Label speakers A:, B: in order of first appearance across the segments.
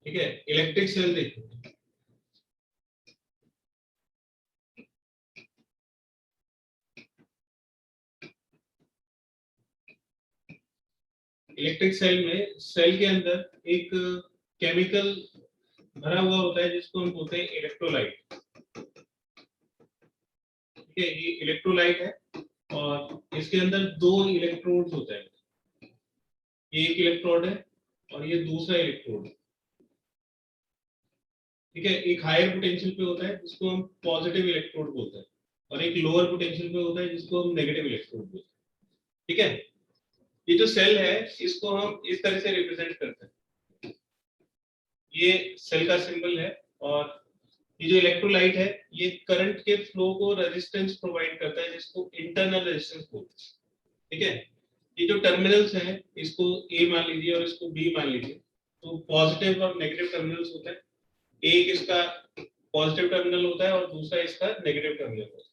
A: ठीक है, electric cell देखो, इलेक्ट्रिक सेल में सेल के अंदर एक केमिकल भरा हुआ होता है जिसको हम बोलते हैं इलेक्ट्रोलाइट। ठीक है, ये इलेक्ट्रोलाइट है और इसके अंदर दो इलेक्ट्रोड्स होते हैं, ये एक इलेक्ट्रोड है और ये दूसरा इलेक्ट्रोड है। ठीक है, एक हायर पोटेंशियल पे होता है जिसको हम पॉजिटिव इलेक्ट्रोड बोलते हैं और एक लोअर पोटेंशियल पे होता है जिसको हम नेगेटिव इलेक्ट्रोड बोलते हैं। ठीक है, ये जो सेल है इसको हम इस तरह से रिप्रेजेंट करते हैं, ये सेल का सिंबल है। और ये जो इलेक्ट्रोलाइट है ये करंट के फ्लो को रेजिस्टेंस प्रोवाइड करता है जिसको इंटरनल रेजिस्टेंस बोलते हैं। ठीक है, ये जो टर्मिनल्स हैं इसको ए मान लीजिए और इसको बी मान लीजिए, तो पॉजिटिव और नेगेटिव टर्मिनल्स होते हैं। एक इसका पॉजिटिव टर्मिनल होता है और दूसरा इसका नेगेटिव टर्मिनल होता है।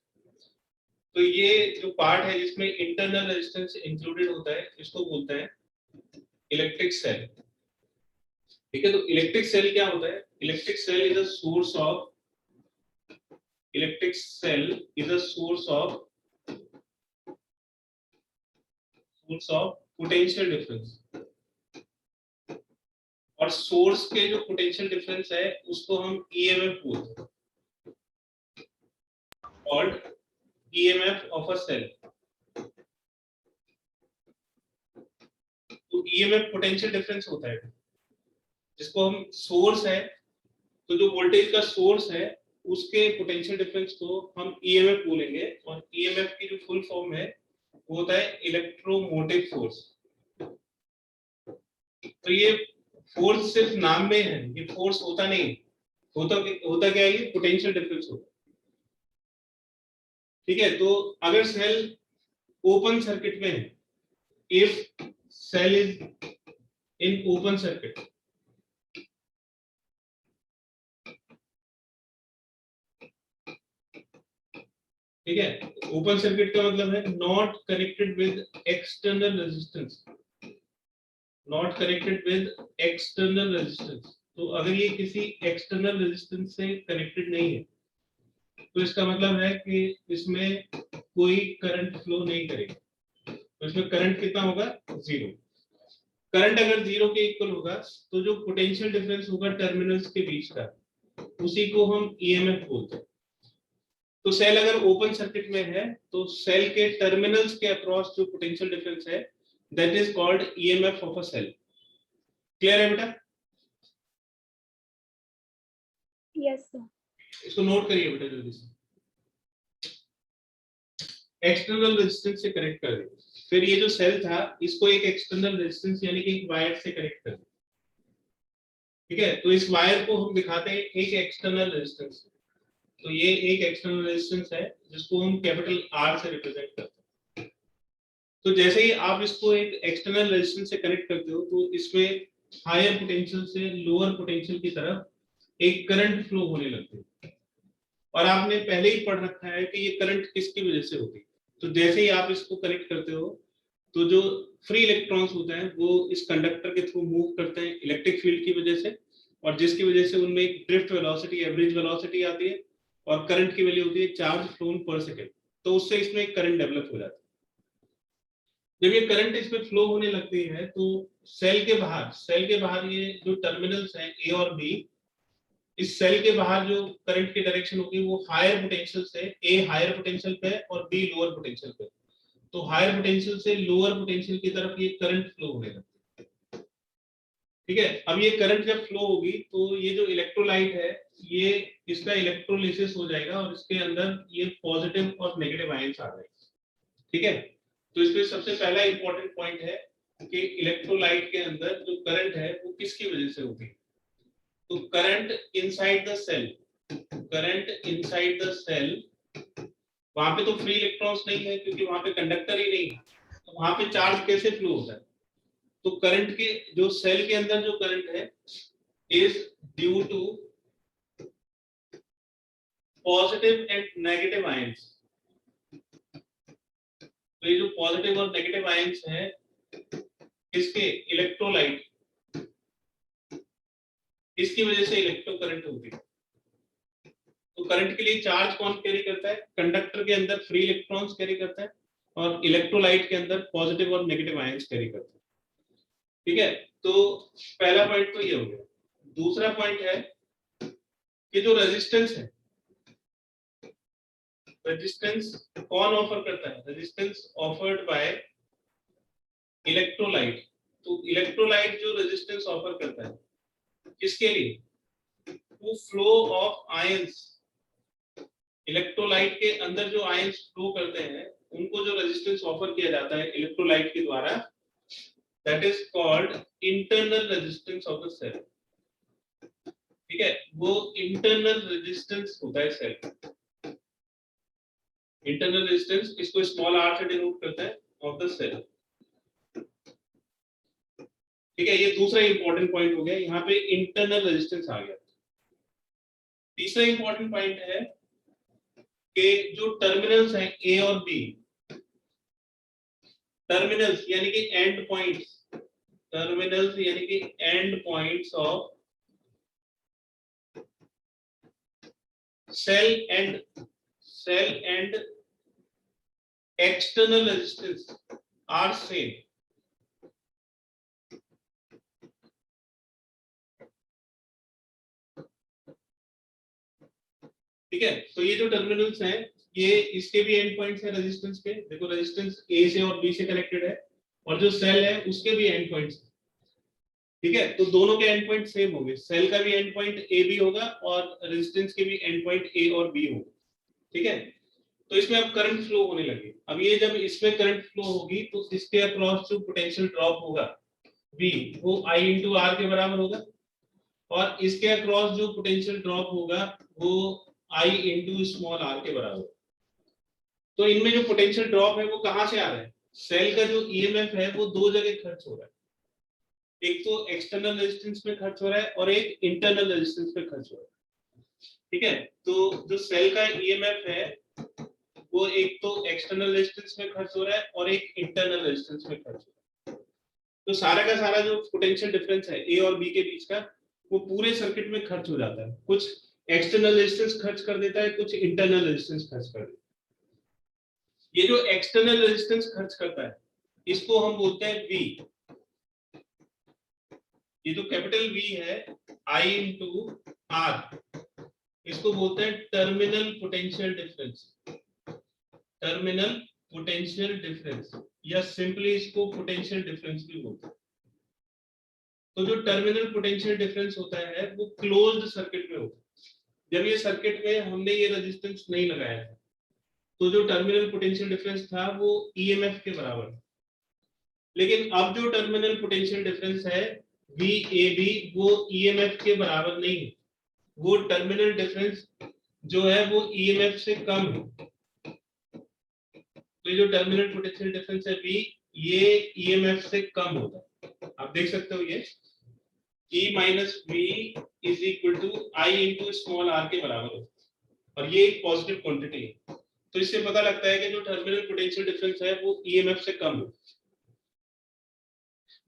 A: तो ये जो पार्ट है जिसमें इंटरनल रेजिस्टेंस इंक्लूडेड होता है इसको बोलते हैं इलेक्ट्रिक सेल। ठीक है, तो इलेक्ट्रिक सेल क्या होता है? Electric cell is a source of electric cell is a source of potential difference. और सोर्स के जो पोटेंशियल डिफरेंस है उसको हम ईएमएफ बोलते हैं, called EMF of a cell. तो ईएमएफ पोटेंशियल डिफरेंस होता है जिसको हम सोर्स है, तो जो वोल्टेज का सोर्स है उसके पोटेंशियल डिफरेंस को हम ईएमएफ बोलेंगे। और ईएमएफ की जो फुल फॉर्म है वो होता है इलेक्ट्रोमोटिव फोर्स। तो ये फोर्स सिर्फ नाम में है, ये फोर्स होता नहीं, होता क्या है, ये पोटेंशियल डिफरेंस होता है। ठीक है, तो अगर सेल ओपन सर्किट में है, if cell is in open circuit, ठीक है, ओपन सर्किट का मतलब है not connected with external resistance, not connected with external resistance. तो अगर ये किसी एक्सटर्नल रेजिस्टेंस से कनेक्टेड नहीं है तो इसका मतलब है कि इसमें कोई करंट फ्लो नहीं करेगा। तो इसमें करंट कितना होगा? जीरो। करंट अगर जीरो के इक्वल होगा तो जो पोटेंशियल डिफरेंस होगा टर्मिनल्स के बीच का उसी को हम ईएमएफ बोलते हैं। तो सेल अगर ओपन सर्किट में है तो सेल के टर्मिनल्स के अक्रॉस जो पोटेंशियल डिफरेंस है that is called EMF of a cell. Clear है बेटा?
B: Yes sir.
A: इसको नोट करिए बेटा जल्दी से। एक्सटर्नल रेजिस्टेंस से कनेक्ट कर देंगे, फिर ये जो सेल था इसको एक एक्सटर्नल रेजिस्टेंस यानी कि एक वायर से कनेक्ट कर देंगे। ठीक है, तो इस वायर को हम दिखाते हैं एक एक्सटर्नल रेजिस्टेंस। तो ये एक एक्सटर्नल रेजिस्टेंस है जिसको हम कैपिटल आर से रिप्रेजेंट करते हैं। तो जैसे ही आप इसको एक एक्सटर्नल रेजिस्टेंस से कनेक्ट करते हो तो इसमें हायर पोटेंशियल से लोअर पोटेंशियल की तरफ एक करंट फ्लो होने लगती है। और आपने पहले ही पढ़ रखा है कि ये करंट किसकी वजह से होती है। तो जैसे ही आप इसको कनेक्ट करते हो तो जो फ्री इलेक्ट्रॉन्स होते हैं वो इस कंडक्टर के थ्रू मूव करते हैं इलेक्ट्रिक फील्ड की वजह से, और जिसकी वजह से उनमें एक ड्रिफ्ट वेलोसिटी, एवरेज वेलोसिटी आती है और करंट की वैल्यू होती है चार्ज फ्लोन पर सेकंड। तो उससे इसमें एक करंट डेवलप हो जाता है। जब ये करंट इसमें फ्लो होने लगती है तो सेल के बाहर ये जो टर्मिनल्स हैं ए और बी, इस सेल के बाहर जो करंट की डायरेक्शन होगी वो हायर पोटेंशियल से ए हायर पोटेंशियल पे और बी लोअर पोटेंशियल पे, तो हायर पोटेंशियल से लोअर पोटेंशियल की तरफ ये करंट फ्लो होने लगता है। ठीक है, अब ये करंट जब फ्लो होगी तो ये जो इलेक्ट्रोलाइट है ये इसका इलेक्ट्रोलिसिस हो जाएगा और इसके अंदर ये पॉजिटिव और नेगेटिव आयंस आ जाएंगे। ठीक है, तो इसमें सबसे पहला इंपॉर्टेंट पॉइंट है कि इलेक्ट्रोलाइट के अंदर जो करंट है वो किसकी वजह से होगी। तो current inside the cell, current inside the cell, वहां पे तो फ्री इलेक्ट्रॉन्स नहीं है क्योंकि वहां पे कंडक्टर ही नहीं है, तो वहां पे चार्ज कैसे फ्लो होता है? तो करंट के जो सेल के अंदर जो करंट है is due to positive and negative ions. तो ये जो पॉजिटिव और नेगेटिव आयंस हैं इसके इलेक्ट्रोलाइट इसकी वजह से इलेक्ट्रो करंट होती है। तो करंट के लिए चार्ज कौन कैरी करता है? कंडक्टर के अंदर फ्री इलेक्ट्रॉन्स कैरी करता है और इलेक्ट्रोलाइट के अंदर पॉजिटिव और नेगेटिव आयंस कैरी करता है। ठीक है, तो पहला पॉइंट तो ये हो गया। दूसरा पॉइंट है कि जो रेजिस्टेंस है, रेजिस्टेंस कौन ऑफर करता है? Resistance offered by electrolyte. तो इलेक्ट्रोलाइट जो रेजिस्टेंस ऑफर करता है किसके लिए? To flow of ions. Electrolyte के अंदर जो आयंस फ्लो करते हैं उनको जो रेजिस्टेंस ऑफर किया जाता है इलेक्ट्रोलाइट के द्वारा, that is called internal resistance of the cell. ठीक है, वो इंटरनल रेजिस्टेंस होता है सेल। इंटरनल रेजिस्टेंस इसको स्मॉल आर से डिनोट करता है ऑफ द सेल। ठीक है, ये दूसरा इंपॉर्टेंट पॉइंट हो गया, यहाँ पे इंटरनल रेजिस्टेंस आ गया। तीसरा इंपॉर्टेंट पॉइंट है कि जो टर्मिनल्स हैं ए और बी, टर्मिनल्स यानी कि एंड पॉइंट्स, टर्मिनल्स यानी कि end points of cell and external resistance are same. ठीक है, तो ये जो टर्मिनल्स हैं ये इसके भी एंड पॉइंट्स हैं रेजिस्टेंस के। देखो रेजिस्टेंस ए से और बी से कनेक्टेड है और जो सेल है उसके भी एंड पॉइंट्स। ठीक है, तो दोनों के एंड पॉइंट सेम होंगे। सेल का भी एंड पॉइंट ए बी होगा और रेजिस्टेंस के भी एंड पॉइंट ए और बी होंगे। ठीक है, तो इसमें अब करंट फ्लो होने लगे। अब ये जब इसमें करंट फ्लो होगी तो इसके अक्रॉस जो पोटेंशियल ड्रॉप होगा V, वो I इंटू आर के बराबर होगा और इसके अक्रॉस जो पोटेंशियल ड्रॉप होगा वो I इंटू स्मॉल आर के बराबर। तो इनमें जो पोटेंशियल ड्रॉप है वो कहां से आ रहा है? सेल का जो ईएमएफ है वो दो जगह खर्च हो रहा है, एक तो एक्सटर्नल रेजिस्टेंस में खर्च हो रहा है और एक इंटरनल रेजिस्टेंस में खर्च हो रहा है। ठीक है, तो जो सेल का ईएमएफ है वो एक तो एक्सटर्नल रेजिस्टेंस में खर्च हो रहा है और एक इंटरनल रेजिस्टेंस में खर्च हो रहा है। तो सारा का सारा जो पोटेंशियल डिफरेंस है ए और बी के बीच का वो पूरे सर्किट में खर्च हो जाता है। कुछ एक्सटर्नल रेजिस्टेंस खर्च कर देता है, कुछ इंटरनल रेजिस्टेंस खर्च कर देता है। ये जो एक्सटर्नल रेजिस्टेंस खर्च करता है इसको हम बोलते हैं V। ये जो कैपिटल V है I इंटू आर, इसको बोलते हैं terminal potential difference. Terminal potential difference या सिंपली इसको पोटेंशियल डिफरेंस भी बोलते हैं। तो जो टर्मिनल पोटेंशियल डिफरेंस होता है वो क्लोज्ड सर्किट में होता है। जब ये सर्किट में हमने ये रेजिस्टेंस नहीं लगाया था तो जो टर्मिनल पोटेंशियल डिफरेंस था वो ईएमएफ के बराबर था। लेकिन अब जो टर्मिनल पोटेंशियल डिफरेंस है VAB वो ईएमएफ के बराबर नहीं है। वो टर्मिनल डिफरेंस जो है वो ईएमएफ से कम है। तो ये जो टर्मिनल पोटेंशियल डिफरेंस है V, ये ईएमएफ से कम होता है। आप देख सकते हो ये E minus V is equal to I into small r के बराबर होता है और ये एक पॉजिटिव क्वांटिटी है। तो इससे पता लगता है कि जो टर्मिनल पोटेंशियल डिफरेंस है वो ईएमएफ से कम है।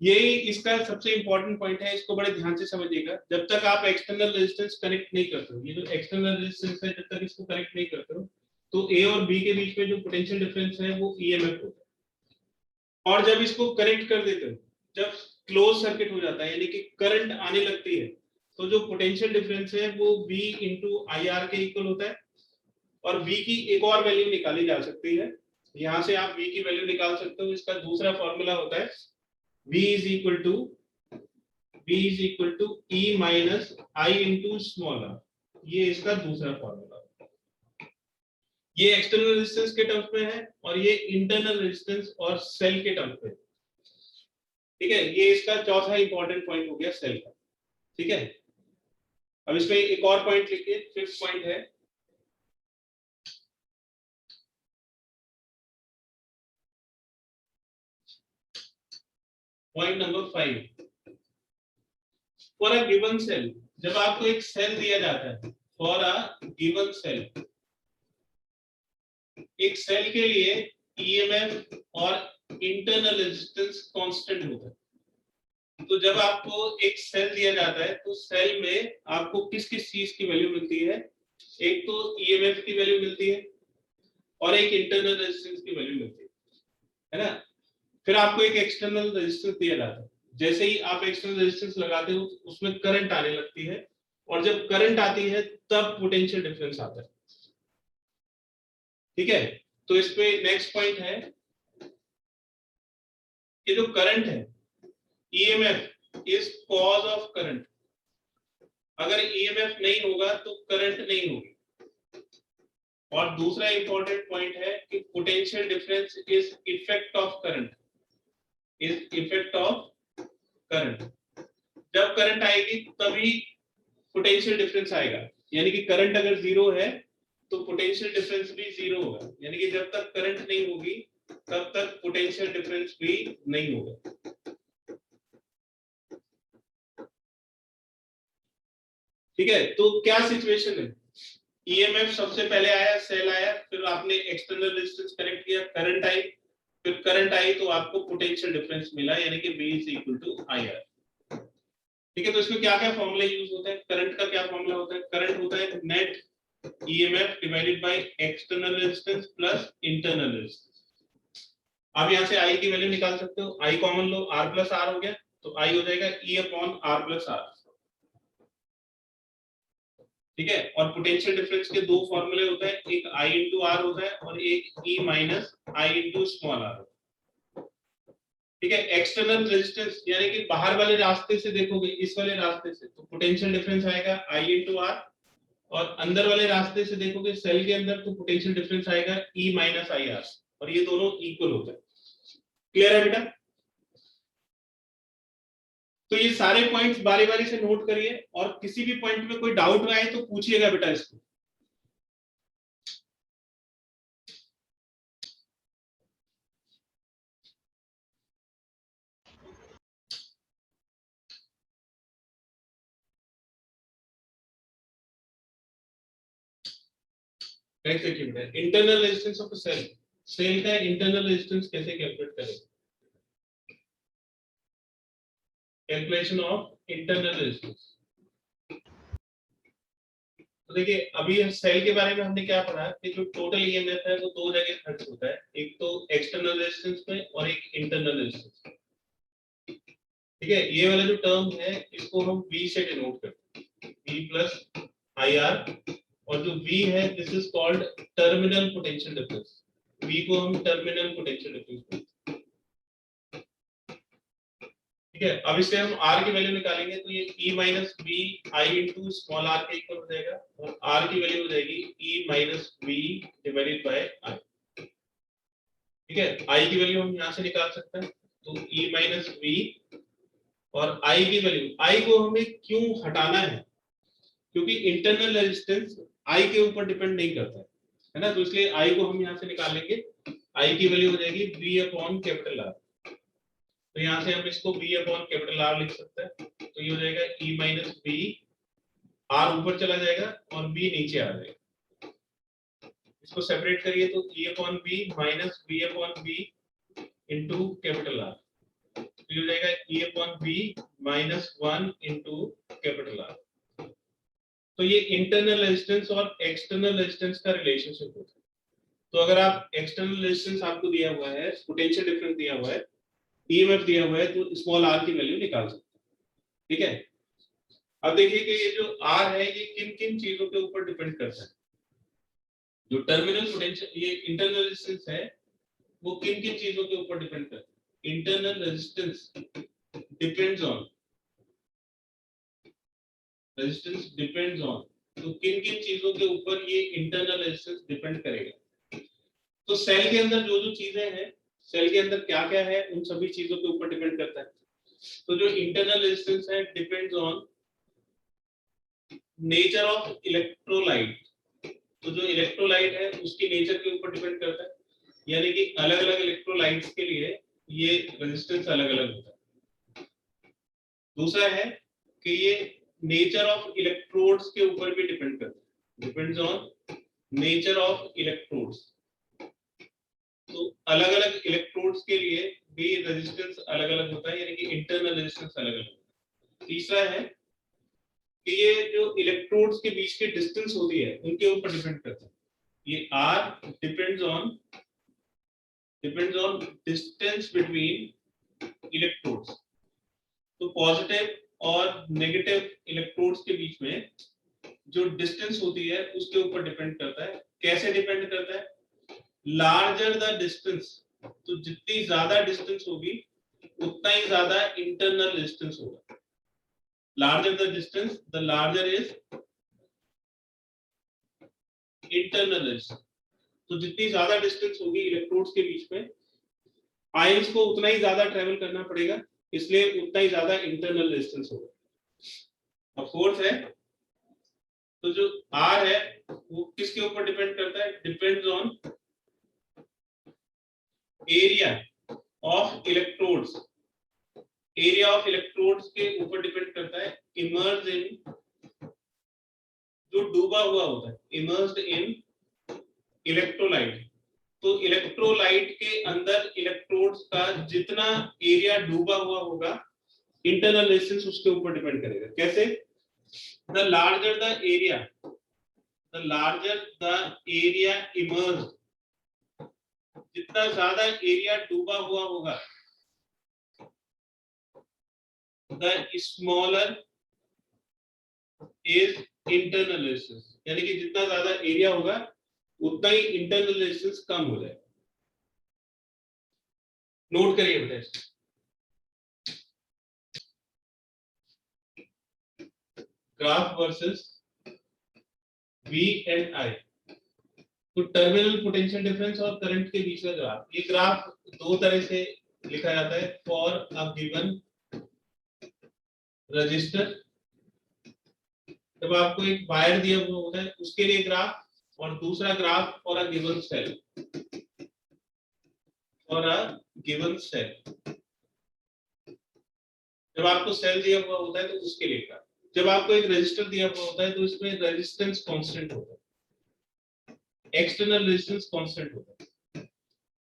A: यही इसका सबसे इंपॉर्टेंट पॉइंट है, इसको बड़े ध्यान से समझिएगा। जब तक आप एक्सटर्नल रेजिस्टेंस कनेक्ट नहीं करते हो, ये जो एक्सटर्नल रेजिस्टेंस है जब तक इसको कनेक्ट नहीं करते हो तो ए और बी के बीच में जो पोटेंशियल डिफरेंस है वो ईएमएफ होता है। और जब इसको कनेक्ट कर देते हो, जब क्लोज सर्किट हो जाता है यानी कि करंट आने लगती है, तो जो पोटेंशियल डिफरेंस है वो V इंटू आई आर के इक्वल होता है। और V की एक और वैल्यू निकाली जा सकती है, यहां से आप V की वैल्यू निकाल सकते हो। इसका दूसरा फॉर्मूला होता है V is equal to E minus I into small r। ये इसका दूसरा फॉर्मूला। ये एक्सटर्नल रेजिस्टेंस के टर्म्स में है और ये इंटरनल रेजिस्टेंस और सेल के टर्म्स में। ठीक है, ये इसका चौथा इंपॉर्टेंट पॉइंट हो गया सेल का। ठीक है, अब इसमें एक और पॉइंट लिखिए, फिफ्थ पॉइंट है point number 5। For a given cell, जब आपको एक सेल दिया जाता है, फॉर अ गिवन सेल, एक सेल के लिए ईएमएफ और इंटरनल रेजिस्टेंस कांस्टेंट होता है। तो जब आपको एक सेल दिया जाता है तो सेल में आपको किस किस चीज की वैल्यू मिलती है, एक तो ईएमएफ की वैल्यू मिलती है और एक इंटरनल रेजिस्टेंस की वैल्यू मिलती है ना। फिर आपको एक एक्सटर्नल रेजिस्टेंस दिया जाता है, जैसे ही आप एक्सटर्नल रेजिस्टेंस लगाते हो उसमें करंट आने लगती है, और जब करंट आती है तब पोटेंशियल डिफरेंस आता है। ठीक है, तो इसमें नेक्स्ट पॉइंट है कि जो करंट है, EMF is cause of current. अगर ईएमएफ नहीं होगा तो करंट नहीं होगी। और दूसरा इंपॉर्टेंट पॉइंट है कि potential difference is effect of current, is effect of current. जब करंट आएगी तभी पोटेंशियल डिफरेंस आएगा, यानी कि करंट अगर जीरो है तो पोटेंशियल डिफरेंस भी जीरो होगा, यानी कि जब तक करंट नहीं होगी तब तक पोटेंशियल डिफरेंस भी नहीं होगा। ठीक है, तो क्या सिचुएशन है, ईएमएफ सबसे पहले आया, सेल आया, फिर आपने एक्सटर्नल रेजिस्टेंस कनेक्ट किया, करंट आई, फिर करंट आई तो आपको पोटेंशियल डिफरेंस मिला, यानी कि V is equal to IR। ठीक है, तो इसमें क्या क्या फॉर्मूला यूज होता है, करंट का क्या फॉर्मूला होता है, करंट होता है net EMF divided by external resistance plus internal resistance. आप यहां से आई की वैल्यू निकाल सकते हो, आई कॉमन लो, R प्लस आर हो गया, तो आई हो जाएगा E upon R plus r. ठीक है, और पोटेंशियल डिफरेंस के दो फॉर्मूले होते हैं, एक I इंटू आर होता है और एक E minus I into small r. ठीक है, एक्सटर्नल रेजिस्टेंस यानी कि बाहर वाले रास्ते से देखोगे, इस वाले रास्ते से, तो पोटेंशियल डिफरेंस आएगा I इंटू आर, और अंदर वाले रास्ते से देखोगे सेल के अंदर, तो पोटेंशियल डिफरेंस आएगा E माइनस आई आर, और ये दोनों इक्वल होता है। क्लियर है बेटा? तो ये सारे पॉइंट्स बारी बारी से नोट करिए, और किसी भी पॉइंट में कोई डाउट आए तो पूछिएगा बेटा इसको। Internal resistance of cell, cell का इंटरनल रेजिस्टेंस कैसे कैलकुलेट करें, कैलकुलेशन ऑफ इंटरनल रेजिस्टेंस। तो देखिए, अभी सेल के बारे में हमने क्या पढ़ा कि जो टोटल ईएमएफ है वो दो जगह खर्च होता है, एक तो एक्सटर्नल रेजिस्टेंस में और एक इंटरनल रेजिस्टेंस में। ठीक है, ये वाला जो टर्म है इसको हम V से डिनोट करते हैं, V प्लस IR, और जो V है this is called terminal potential difference, V को हम टर्मिनल पोटेंशियल डिफरेंस बोलते हैं। ठीक है, अब इससे हम R की वैल्यू निकालेंगे, तो ये E minus V I into small r के इक्वल हो जाएगा, और R की वैल्यू हो जाएगी E minus V divided by I। ठीक है, I की वैल्यू हम यहाँ से निकाल सकते हैं, तो E माइनस V, और I की वैल्यू, I को हमें क्यों हटाना है, क्योंकि इंटरनल रेजिस्टेंस I के ऊपर डिपेंड नहीं करता है ना, तो इसलिए I को हम यहाँ से निकाल लेंगे, I की वैल्यू हो जाएगी V अपॉन कैपिटल R। तो यहाँ से हम इसको V अपॉन कैपिटल R लिख सकते हैं, तो ये हो जाएगा E माइनस V, R ऊपर चला जाएगा और V नीचे आ जाएगा। इसको सेपरेट करिए तो E upon V minus V upon V into capital R, तो ये हो जाएगा E upon V minus 1 into capital R। तो ये इंटरनल रेजिस्टेंस और एक्सटर्नल रेजिस्टेंस का रिलेशनशिप होता है। तो अगर आप एक्सटर्नल रेजिस्टेंस आपको दिया हुआ है, पोटेंशियल डिफरेंस दिया हुआ है, ईएमएफ दिया हुआ है, तो स्मॉल r की वैल्यू निकाल सकते हैं। ठीक है, अब देखिए कि ये जो r है ये किन किन चीजों के ऊपर डिपेंड करता है। जो टर्मिनल पोटेंशियल, ये इंटरनल रेजिस्टेंस है, वो किन किन चीजों के ऊपर डिपेंड करता है। Internal resistance depends on, resistance depends on, तो किन किन चीजों के ऊपर ये इंटरनल रेजिस्टेंस डिपेंड करेगा। तो सेल के अंदर जो जो चीजें हैं, सेल के अंदर क्या क्या है, उन सभी चीजों के ऊपर डिपेंड करता है। तो जो इंटरनल रेजिस्टेंस है depends on nature of electrolyte, तो जो इलेक्ट्रोलाइट है उसकी नेचर के ऊपर डिपेंड करता है, यानी कि अलग अलग इलेक्ट्रोलाइट्स के लिए ये रेजिस्टेंस अलग अलग होता है। दूसरा है कि ये नेचर ऑफ इलेक्ट्रोड्स के ऊपर भी डिपेंड करता है, depends on nature of electrodes. तो अलग अलग इलेक्ट्रोड्स के लिए भी रेजिस्टेंस अलग अलग होता है, यानी कि इंटरनल रेजिस्टेंस अलग अलग होता है। तीसरा है कि ये जो इलेक्ट्रोड्स के बीच की डिस्टेंस होती है उनके ऊपर डिपेंड करता है। ये R depends on distance between electrodes. तो पॉजिटिव और नेगेटिव इलेक्ट्रोड्स के बीच में जो डिस्टेंस होती है उसके ऊपर डिपेंड करता है। कैसे डिपेंड करता है? लार्जर द डिस्टेंस, तो जितनी ज्यादा डिस्टेंस होगी उतना ही ज्यादा इंटरनल रेजिस्टेंस होगा। Larger the distance the larger is internal resistance. तो जितनी ज्यादा डिस्टेंस होगी इलेक्ट्रोड्स के बीच में, आयंस को उतना ही ज्यादा ट्रेवल करना पड़ेगा, इसलिए उतना ही ज्यादा इंटरनल रेजिस्टेंस होगा। अब फोर्थ है, तो जो R है वो किसके ऊपर डिपेंड करता है? Depends on area of electrodes. Area of electrodes के ऊपर डिपेंड करता है। इमर्ज इन, जो डूबा हुआ होता है, इमर्ज्ड इन इलेक्ट्रोलाइट। तो इलेक्ट्रोलाइट के अंदर इलेक्ट्रोड्स का जितना एरिया डूबा हुआ होगा, इंटरनल रेजिस्टेंस उसके ऊपर डिपेंड करेगा। कैसे? The larger the area emerge, जितना ज्यादा एरिया डूबा हुआ होगा, the smaller is internal resistance, यानी कि जितना ज्यादा एरिया होगा उतना ही इंटरनल रेजिस्टेंस कम हो जाएगा। नोट करिए बेटा। Graph versus V and I, तो टर्मिनल पोटेंशियल डिफरेंस और करंट के बीच का ग्राफ। ये ग्राफ दो तरह से लिखा जाता है। फॉर अ गिवन रजिस्टर, जब आपको एक वायर दिया हुआ होता है उसके लिए ग्राफ, और दूसरा graph for a given cell, जब आपको सेल दिया हुआ होता है तो उसके लिए ग्राफ। जब आपको एक रजिस्टर दिया हुआ होता है तो इसमें रेजिस्टेंस कांस्टेंट होता है, एक्सटर्नल रेजिस्टेंस कांस्टेंट होता है।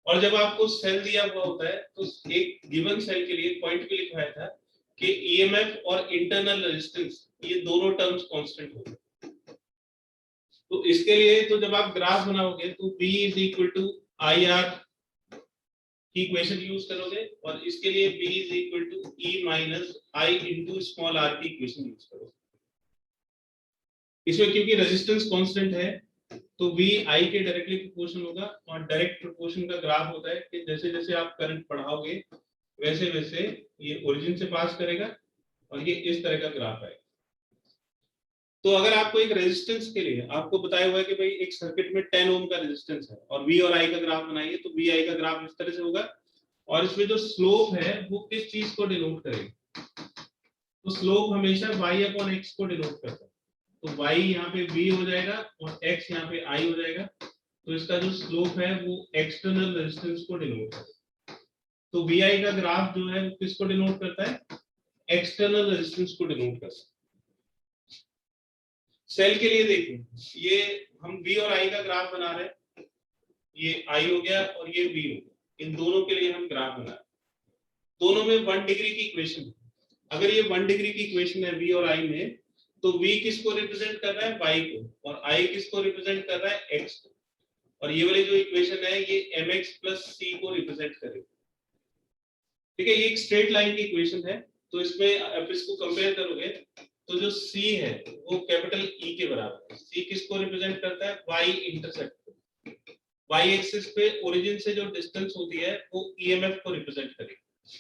A: और जब आपको सेल दिया हुआ होता है तो एक गिवन सेल के लिए पॉइंट पे लिखवाया था कि ईएमएफ और इंटरनल रेजिस्टेंस ये दोनों टर्म्स कांस्टेंट होते हैं। तो इसके लिए तो जब आप ग्राफ बनाओगे तो V is equal to I R की इक्वेशन यूज करोगे, और इसके लिए B is equal to E minus I into small r की इक्वेशन यूज करोगे। इसमें क्योंकि रेजिस्टेंस कांस्टेंट है तो V I के डायरेक्टली प्रोपोर्शनल होगा, और डायरेक्ट प्रोपोर्शन का ग्राफ होता है कि जैसे जैसे आप करंट बढ़ाओगे वैसे वैसे ये ओरिजिन से पास करेगा और ये इस तरह का ग्राफ है। तो अगर आपको एक रेजिस्टेंस के लिए आपको बताया हुआ है कि भाई एक सर्किट में 10 ओम का रेजिस्टेंस है और V और I का ग्राफ बनाइए, तो V I का ग्राफ इस तरह से होगा, और इसमें जो स्लोप है वो किस चीज को डिनोट करेगा? तो स्लोप हमेशा y अपॉन x को डिनोट करता है। तो y यहाँ पे v हो जाएगा और x यहाँ पे i हो जाएगा। तो इसका जो स्लोप है वो एक्सटर्नल रेजिस्टेंस को डिनोट करता है। तो vi का ग्राफ जो है वो किसको डिनोट करता है? एक्सटर्नल रेजिस्टेंस को डिनोट करता है। सेल के लिए देखिए, ये हम v और i का ग्राफ बना रहे हैं, ये i हो गया और ये v हो गया, इन दोनों के लिए हम ग्राफ बना रहे हैं। दोनों में 1 डिग्री की इक्वेशन है। अगर ये 1 डिग्री की इक्वेशन है v और i में, तो v किसको रिप्रेजेंट कर रहा है? y को, और i किसको रिप्रेजेंट कर रहा है? x को। और ये वाली जो इक्वेशन है ये mx प्लस c को रिप्रेजेंट करेगी। ठीक है, ये एक स्ट्रेट लाइन की इक्वेशन है। तो इसमें आप इसको कंपेयर करोगे तो जो c है वो कैपिटल E के बराबर है। c किसको रिप्रेजेंट करता है? y इंटरसेप्ट को। y एक्सिस पे ओरिजिन से जो डिस्टेंस होती है वो EMF को रिप्रेजेंट करेगी।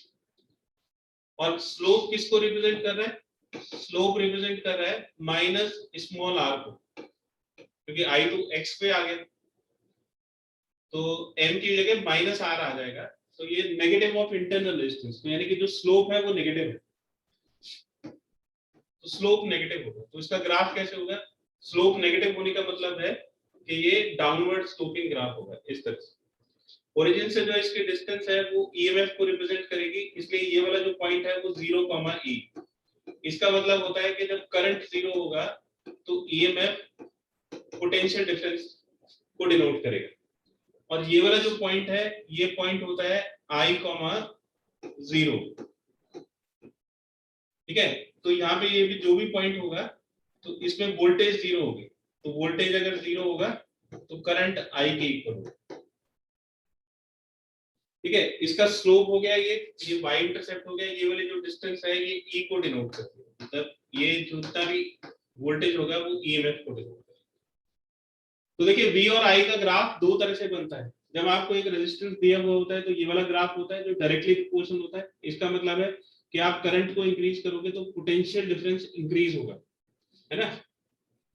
A: और स्लोप किसको रिप्रेजेंट कर रहा है? स्लोप रिप्रेजेंट कर रहा है माइनस स्मॉल r को, क्योंकि i तो x पे आ गया तो m की जगह माइनस r आ जाएगा। तो ये नेगेटिव ऑफ इंटरनल रेजिस्टेंस, यानी कि जो स्लोप है वो नेगेटिव है, तो स्लोप नेगेटिव होगा। तो इसका ग्राफ कैसे होगा? स्लोप नेगेटिव होने का मतलब है कि ये डाउनवर्ड स्लोपिंग ग्राफ होगा इस तरह से। ओरिजिन से जो इसकी डिस्टेंस है वो EMF को रिप्रेजेंट करेगी, इसलिए ये वाला जो पॉइंट है वो 0, E। इसका मतलब होता है कि जब करंट 0 होगा तो EMF पोटेंशियल डिफरेंस को डिनोट करेगा, और ये वाला जो पॉइंट है ये पॉइंट होता है I, 0। ठीक है, तो यहाँ पे ये भी जो भी पॉइंट होगा तो इसमें वोल्टेज 0 होगी, तो वोल्टेज अगर 0 होगा तो करंट I के इक्वल होगा। ठीक है, इसका स्लोप हो गया ये y इंटरसेप्ट हो गया, ये वाले जो डिस्टेंस है ये E को डिनोट करती है, मतलब ये जितना भी वोल्टेज होगा वो EMF को डिनोट करता है। तो देखिए V और I का ग्राफ दो तरह से बनता है। जब आपको एक रेजिस्टेंस दिया हुआ होता है तो ये वाला ग्राफ होता है जो डायरेक्टली प्रोपोर्शनल होता है। इसका मतलब है कि आप करंट को इंक्रीज करोगे तो पोटेंशियल डिफरेंस इंक्रीज होगा, है ना।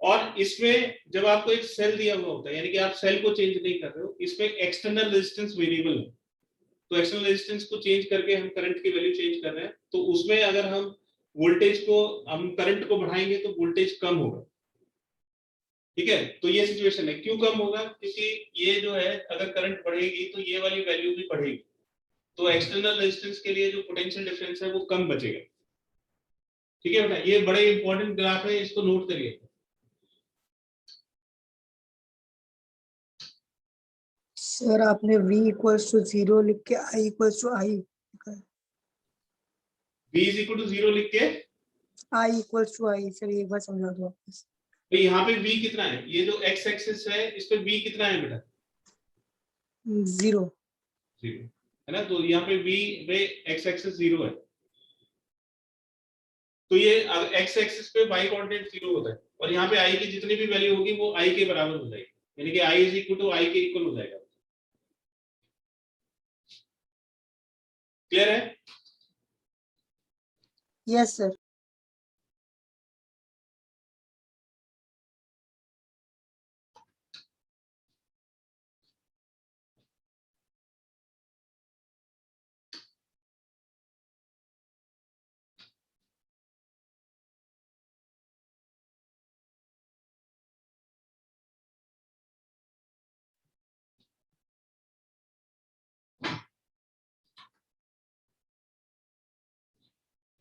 A: और इसमें जब आपको एक सेल दिया हुआ होता है, यानी कि आप सेल को चेंज नहीं कर रहे हो, इसमें एक्सटर्नल रेजिस्टेंस वेरिएबल है, तो एक्सटर्नल रेजिस्टेंस को चेंज करके हम करंट की वैल्यू चेंज कर रहे हैं, तो उसमें अगर हम वोल्टेज को, हम करंट को बढ़ाएंगे तो वोल्टेज कम होगा। ठीक है, तो ये सिचुएशन है। क्यों कम होगा? क्योंकि ये जो है अगर करंट बढ़ेगी तो ये वाली वैल्यू भी बढ़ेगी, तो एक्सटर्नल रेजिस्टेंस के लिए जो पोटेंशियल डिफरेंस है वो कम बचेगा। ठीक है बेटा, ये बड़े इंपॉर्टेंट ग्राफ है, इसको नोट करिए।
C: सर आपने V इक्वल्स टू 0 लिख के I equals to I
A: V is equal to 0 लिख के
C: I equals to I sir एक बार समझा दो वापस।
A: तो यहाँ पे V कितना है? ये जो x एक्सिस है इस पे V कितना है बेटा?
C: 0
A: है ना, तो यहाँ पे V पे x एक्सिस 0 है, तो ये x एक्सिस पे y कोऑर्डिनेट 0 होता है, और यहाँ पे I की जितनी भी वैल्यू होगी वो I के बराबर हो जाएगी, यानी कि I is equal to I के इक्वल हो जाएगा। क्लियर है?
C: Yes sir.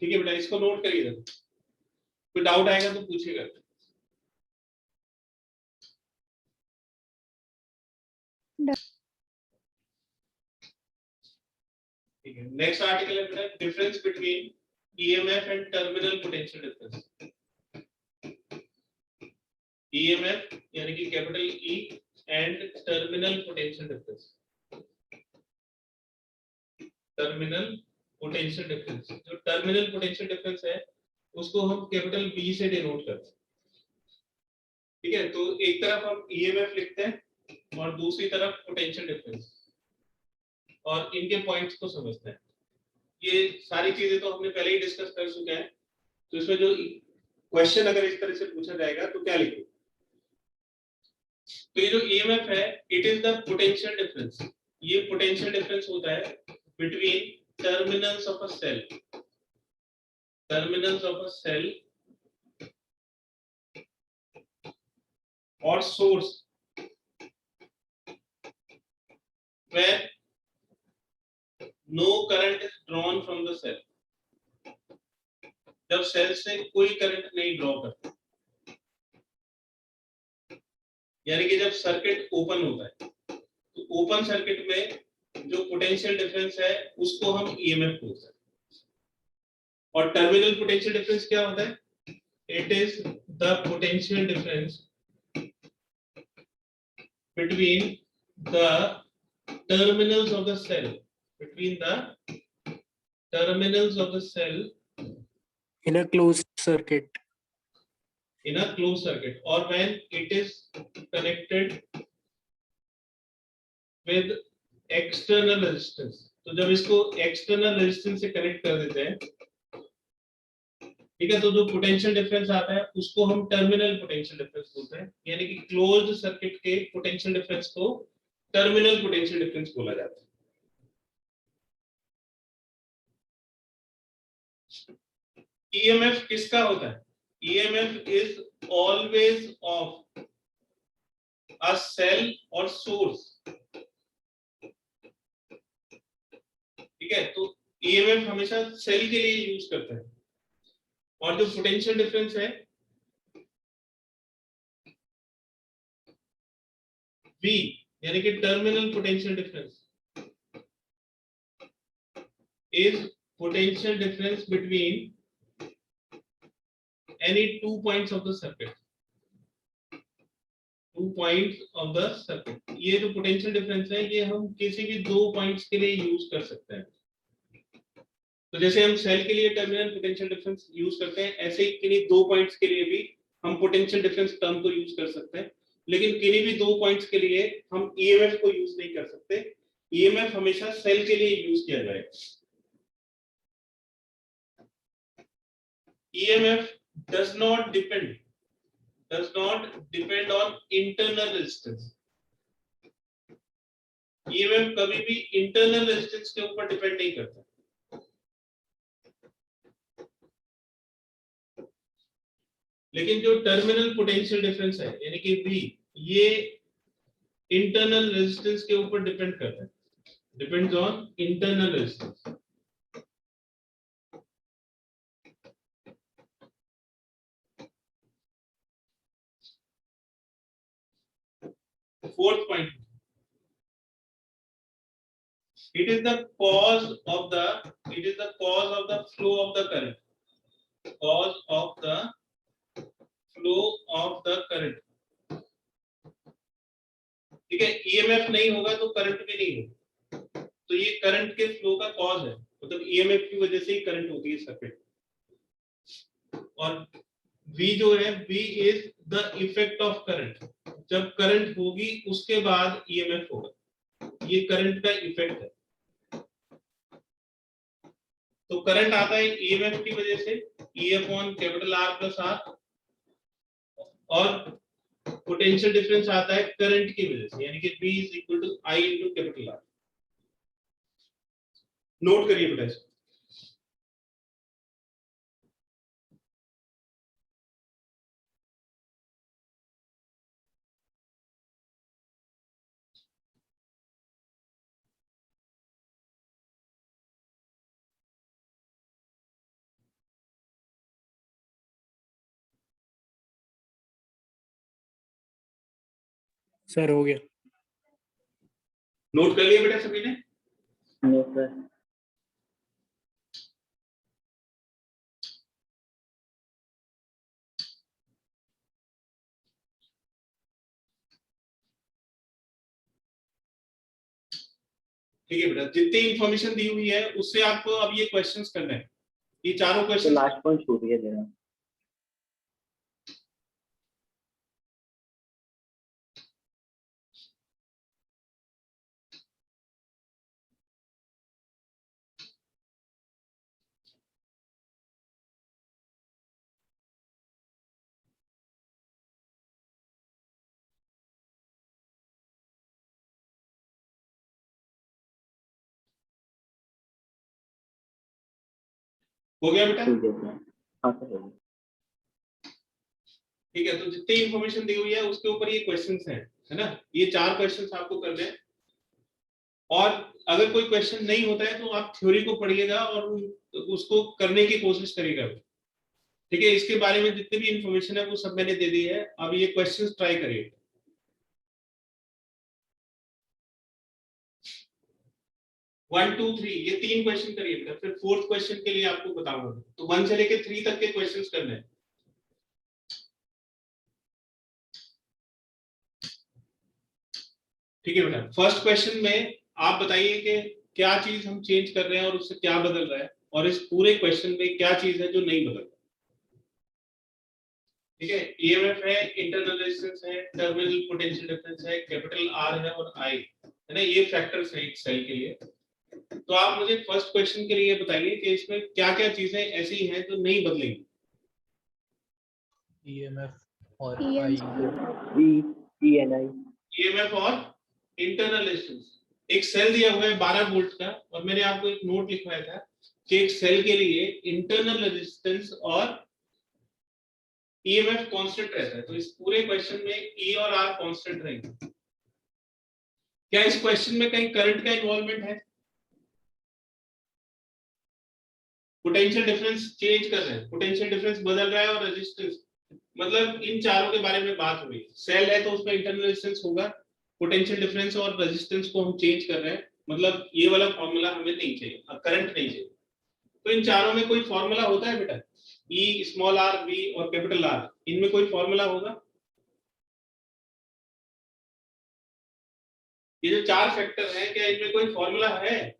A: ठीक है बेटा, इसको नोट करिएगा, कोई डाउट आएगा तो पूछिएगा। ठीक है, नेक्स्ट आर्टिकल है बेटा difference between EMF and terminal potential difference. EMF यानी कि capital E and terminal potential difference. Terminal potential difference, जो टर्मिनल पोटेंशियल डिफरेंस है उसको हम कैपिटल बी से डिनोट करते हैं। ठीक है, तो एक तरफ हम ईएमएफ लिखते हैं और दूसरी तरफ पोटेंशियल डिफरेंस, और इनके पॉइंट्स को समझते हैं। ये सारी चीजें तो हमने पहले ही डिस्कस कर चुके हैं, तो इसमें जो क्वेश्चन अगर इस तरह से पूछा जाएगा तो क्या लिखें? तो ये जो ईएमएफ है it is the potential difference, ये पोटेंशियल डिफरेंस होता है between terminals of a cell, terminals of a cell और source where no current is drawn from the cell, जब सेल से कोई करंट नहीं ड्रॉ करता, यानी कि जब सर्किट ओपन होता है, तो ओपन सर्किट में जो पोटेंशियल डिफरेंस है उसको हम ईएमएफ बोलते हैं। और टर्मिनल पोटेंशियल डिफरेंस क्या होता है? It is the potential difference between the terminals of the cell, between the terminals of the cell
D: in a closed circuit,
A: in a closed circuit, or when it is connected with external resistance। तो जब इसको external resistance से connect कर देते हैं, ठीक है, तो जो पोटेंशियल डिफरेंस आता है उसको हम टर्मिनल पोटेंशियल डिफरेंस बोलते हैं, यानी कि क्लोज्ड सर्किट के पोटेंशियल डिफरेंस को टर्मिनल पोटेंशियल डिफरेंस बोला जाता है। ईएमएफ किसका होता है? EMF is always of a cell और सोर्स। ठीक है, तो ईएमएफ हमेशा सेल के लिए यूज करते हैं, और जो पोटेंशियल डिफरेंस है V यानी कि terminal potential difference is potential difference between any 2 points of the circuit. 2 points of the circuit. ये जो पोटेंशियल डिफरेंस है ये हम किसी भी 2 पॉइंट्स के लिए यूज कर सकते हैं. तो जैसे हम सेल के लिए टर्मिनल पोटेंशियल डिफरेंस यूज करते हैं, ऐसे ही किन्हीं 2 पॉइंट्स के लिए भी हम पोटेंशियल डिफरेंस टर्म को यूज कर सकते हैं. लेकिन किन्हीं भी 2 पॉइंट्स के लिए हम ईएमएफ को यूज नहीं कर सकते. ईएमएफ हमेशा सेल के लिए यूज किया जाएगा. EMF does not depend on internal resistance. EMF कभी भी internal resistance के ऊपर डिपेंड नहीं करता. लेकिन जो टर्मिनल पोटेंशियल डिफरेंस है यानी कि V, ये इंटरनल रेजिस्टेंस के ऊपर डिपेंड करता है. Depends on internal resistance. Fourth point, it is the cause of the flow of the current. Cause of the flow of the current. ठीक है, ईएमएफ नहीं होगा तो करंट भी नहीं होगा. तो ये करंट के फ्लो का कॉज है, मतलब ईएमएफ की वजह से ही करंट होती है सर्किट. और V जो है, V is the effect of current. जब करंट होगी उसके बाद ईएमएफ होगा. ये करंट का इफेक्ट है. तो करंट आता है ईएमएफ की वजह से, E upon capital R plus R, और पोटेंशियल डिफरेंस आता है करंट की वजह से, यानी कि V is equal to I into capital R. Note करिए बेटा.
D: सर हो गया.
A: नोट कर लिया बेटा सभी ने? ठीक है बेटा, जितनी इंफॉर्मेशन दी हुई है उससे आपको अब ये क्वेश्चंस करना है. ये चारों क्वेश्चन
E: लास्ट पॉइंट छूट गया देना.
A: हो गया बेटा?
E: हाँ सर.
A: ठीक है, तो जितनी इंफॉर्मेशन दी हुई है उसके ऊपर ये क्वेश्चंस हैं, है ना. ये 4 क्वेश्चंस आपको करने हैं. और अगर कोई क्वेश्चन नहीं होता है तो आप थ्योरी को पढ़िएगा और उसको करने की कोशिश करिएगा. ठीक है, इसके बारे में जितनी भी इंफॉर्मेशन है वो सब मैंने दे दी है. अब ये क्वेश्चंस ट्राई करिए. वन टू थ्री, ये 3 क्वेश्चन करिए बेटा. फिर 4th क्वेश्चन के लिए आपको बताऊंगा. तो 1 से लेके 3 तक के क्वेश्चंस करने हैं. ठीक है बेटा. फर्स्ट क्वेश्चन में आप बताइए कि क्या चीज हम चेंज कर रहे हैं और उससे क्या बदल रहा है, और इस पूरे क्वेश्चन में क्या चीज है जो नहीं बदल रहा. ठीक है, ईएमएफ है, इंटरनल रेजिस्टेंस है, टर्मिनल पोटेंशियल डिफरेंस है, कैपिटल आर है और आई है ना. ये फैक्टर्स हैं एक सेल के लिए. तो आप मुझे फर्स्ट क्वेश्चन के लिए बताइए कि इसमें क्या क्या चीजें ऐसी हैं जो नहीं बदलेंगी.
F: ईएमएफ और
A: ईएमएफ और इंटरनल रेजिस्टेंस. एक सेल दिया हुआ है 12 वोल्ट का, और मैंने आपको एक नोट लिखवाया था कि एक सेल के लिए इंटरनल रेजिस्टेंस और ईएमएफ कांस्टेंट रहता है. तो इस पूरे क्वेश्चन में ई और आर कांस्टेंट रहेंगे. क्या इस क्वेश्चन में कहीं करंट का इन्वॉल्वमेंट है? पोटेंशियल डिफरेंस चेंज कर रहे हैं, पोटेंशियल डिफरेंस बदल रहा है, और रेजिस्टेंस, मतलब इन चारों के बारे में बात हो रही है. सेल है तो उसमें इंटरनल रेजिस्टेंस होगा, पोटेंशियल डिफरेंस और रेजिस्टेंस को हम चेंज कर रहे हैं, मतलब ये वाला फॉर्मूला हमें नहीं चाहिए, करंट नहीं चाहिए। तो इन चारों में कोई फॉर्मूला होता है बेटा? ई, स्मॉल आर, वी और कैपिटल आर, इनमें कोई फॉर्मूला होगा? ये जो चार फैक्टर हैं, क्या इनमें कोई फॉर्मूला है?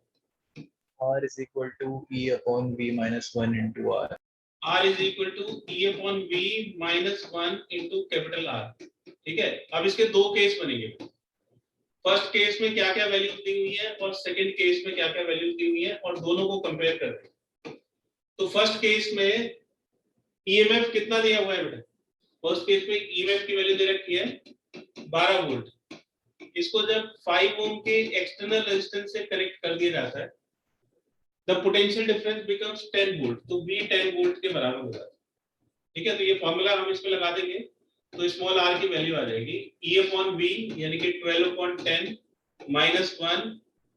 F: R is equal to E upon V minus 1 into R.
A: R is equal to E upon V minus 1 into capital R। ठीक है, अब इसके दो केस बनेंगे। फर्स्ट केस में क्या क्या वैल्यूज दी हुई है और सेकंड केस में क्या क्या वैल्यूज दी हुई है, और दोनों को कंपेयर कर रहे हैं। तो फर्स्ट केस में ईएमएफ कितना दिया हुआ है बेटा? फर्स्ट केस में ईएमएफ की वैल्यू दे रखी है 12 वोल्ट। इसको जब 5 ओम के एक्सटर्नल रेजिस्टेंस से कनेक्ट कर दिया जाता है, the potential difference becomes 10 volt, तो V 10 वोल्ट के बराबर हो जाता है। ठीक है, तो ये फॉर्मूला हम इसमें लगा देंगे, तो स्मॉल r की वैल्यू आ जाएगी E upon V यानी कि 12 upon 10 minus 1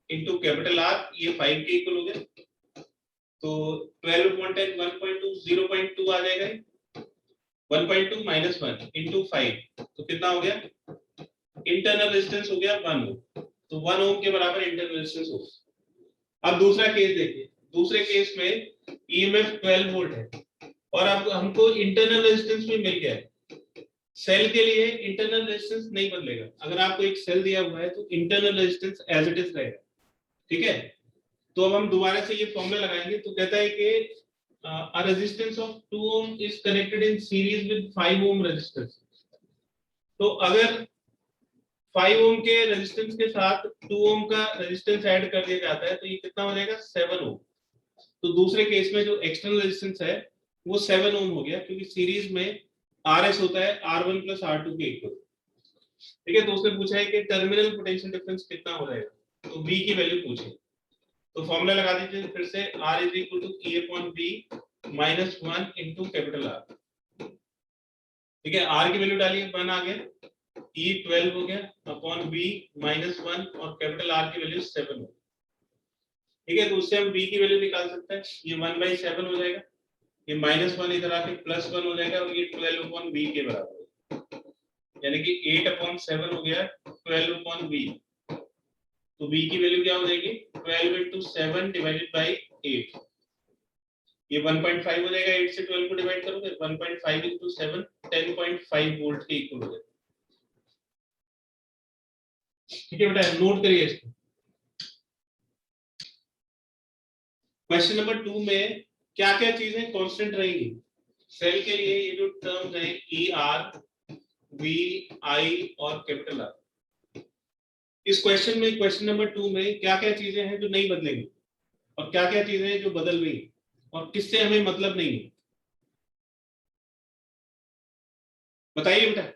A: into capital R, ये 5 के इक्वल हो गया। तो 12 upon 10 1.2 0.2 आ जाएगा, 1.2 minus 1 into 5, तो कितना हो गया? इंटरनल रेजिस्टेंस हो गया 1 ओम, तो 1 ओम के बराबर इंटरनल रेजिस्टेंस होगा। अब दूसरा केस देखिए, दूसरे केस में ईएमएफ 12 वोल्ट है और अब हमको इंटरनल रेजिस्टेंस भी मिल गया है। सेल के लिए इंटरनल रेजिस्टेंस नहीं बदलेगा, अगर आपको एक सेल दिया हुआ है तो internal resistance as it is रहेगा। ठीक है, तो अब हम दोबारा से ये फॉर्मूला लगाएंगे, तो कहता है कि a resistance of 2 ohm is connected in series with 5 ohm resistance। तो अगर 5 ओम के रेजिस्टेंस के साथ 2 ओम का रेजिस्टेंस ऐड कर दिया जाता है, तो ये कितना हो जाएगा? 7 ओम। तो दूसरे केस में जो एक्सटर्नल रेजिस्टेंस है वो 7 ओम हो गया, क्योंकि सीरीज में RS होता है R1 plus R2 के इक्वल। ठीक है, तो उसने पूछा है कि टर्मिनल पोटेंशियल डिफरेंस कितना हो जाएगा, तो V की वैल्यू पूछे। तो फॉर्मूला लगा दीजिए फिर से, R is equal to E upon V minus 1 into capital R। ठीक है, R की वैल्यू डालिए, 1 आ गया, E 12 हो गया अपॉन V minus 1 और कैपिटल R की वैल्यू 7 हो। ठीक है, तो उससे हम V की वैल्यू निकाल सकते हैं, ये 1/7 हो जाएगा, ये -1 इधर आके +1 हो जाएगा और ये 12 upon V के बराबर है, यानी कि 8 upon 7 हो गया 12 upon V। तो V की वैल्यू क्या हो जाएगी? 12 into 7 divided by 8, ये 1.5 हो जाएगा। 8 से 12 को डिवाइड करोगे 1.5 into 7 10.5 वोल्ट के इक्वल हो जाएगा। ठीक है बेटा, नोट करिए इसको। क्वेश्चन नंबर 2 में क्या क्या चीजें कांस्टेंट रहेंगी? सेल के लिए ये जो टर्म्स हैं ई आर, वी, आई और कैपिटल आर। इस क्वेश्चन में, क्वेश्चन नंबर 2 में क्या क्या चीजें हैं जो नहीं बदलेंगी और क्या क्या चीजें हैं जो बदल रही और किससे हमें मतलब नहीं है, बताइए बेटा।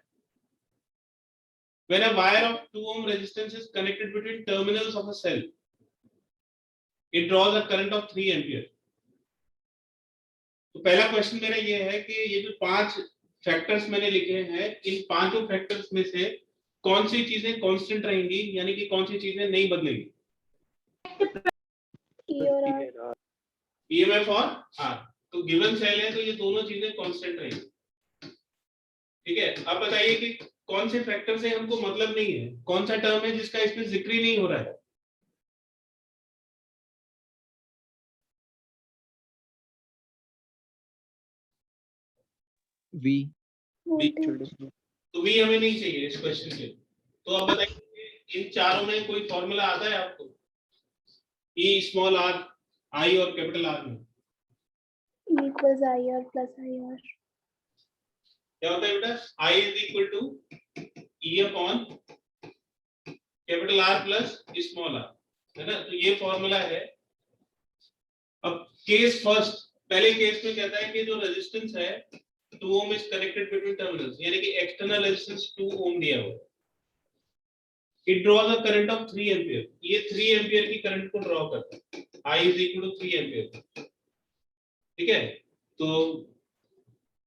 A: When a wire of 2 ohm resistance is connected between terminals of a cell, it draws a current of 3 ampere। तो पहला क्वेश्चन मेरा ये है कि ये जो 5 फैक्टर्स मैंने लिखे हैं, इन पांचों फैक्टर्स में से कौन सी चीजें कांस्टेंट रहेंगी, यानी कि कौन सी चीजें नहीं बदलेंगी?
B: E और R।
A: ईएमएफ और आर। तो गिवन सेल है तो ये दोनों चीजें कांस्टेंट रहेंगी। ठीक है, अब बताइए कि कौन से फैक्टर से हमको मतलब नहीं है, कौन सा टर्म है जिसका इसमें जिक्र ही नहीं हो रहा है?
F: V
A: तो वी हमें नहीं चाहिए इस क्वेश्चन के। तो अब बताइए इन चारों में कोई फॉर्मूला आता है आपको? ई, स्मॉल आर, आई और कैपिटल आर में
B: E equals IR plus IR।
A: क्या होता है बेटा? I is equal to E upon capital R plus small r, है ना? तो ये फॉर्मूला है। अब केस फर्स्ट, पहले केस में कहता है कि जो रेजिस्टेंस है 2 ओम इज कनेक्टेड बिटवीन टर्मिनल्स, यानी कि एक्सटर्नल रेजिस्टेंस 2 ओम दिया हुआ है। It draws a current of 3 ampere, ये 3 एम्पीयर की करंट को ड्रॉ करता है। I is equal to 3 ampere. ठीक है, तो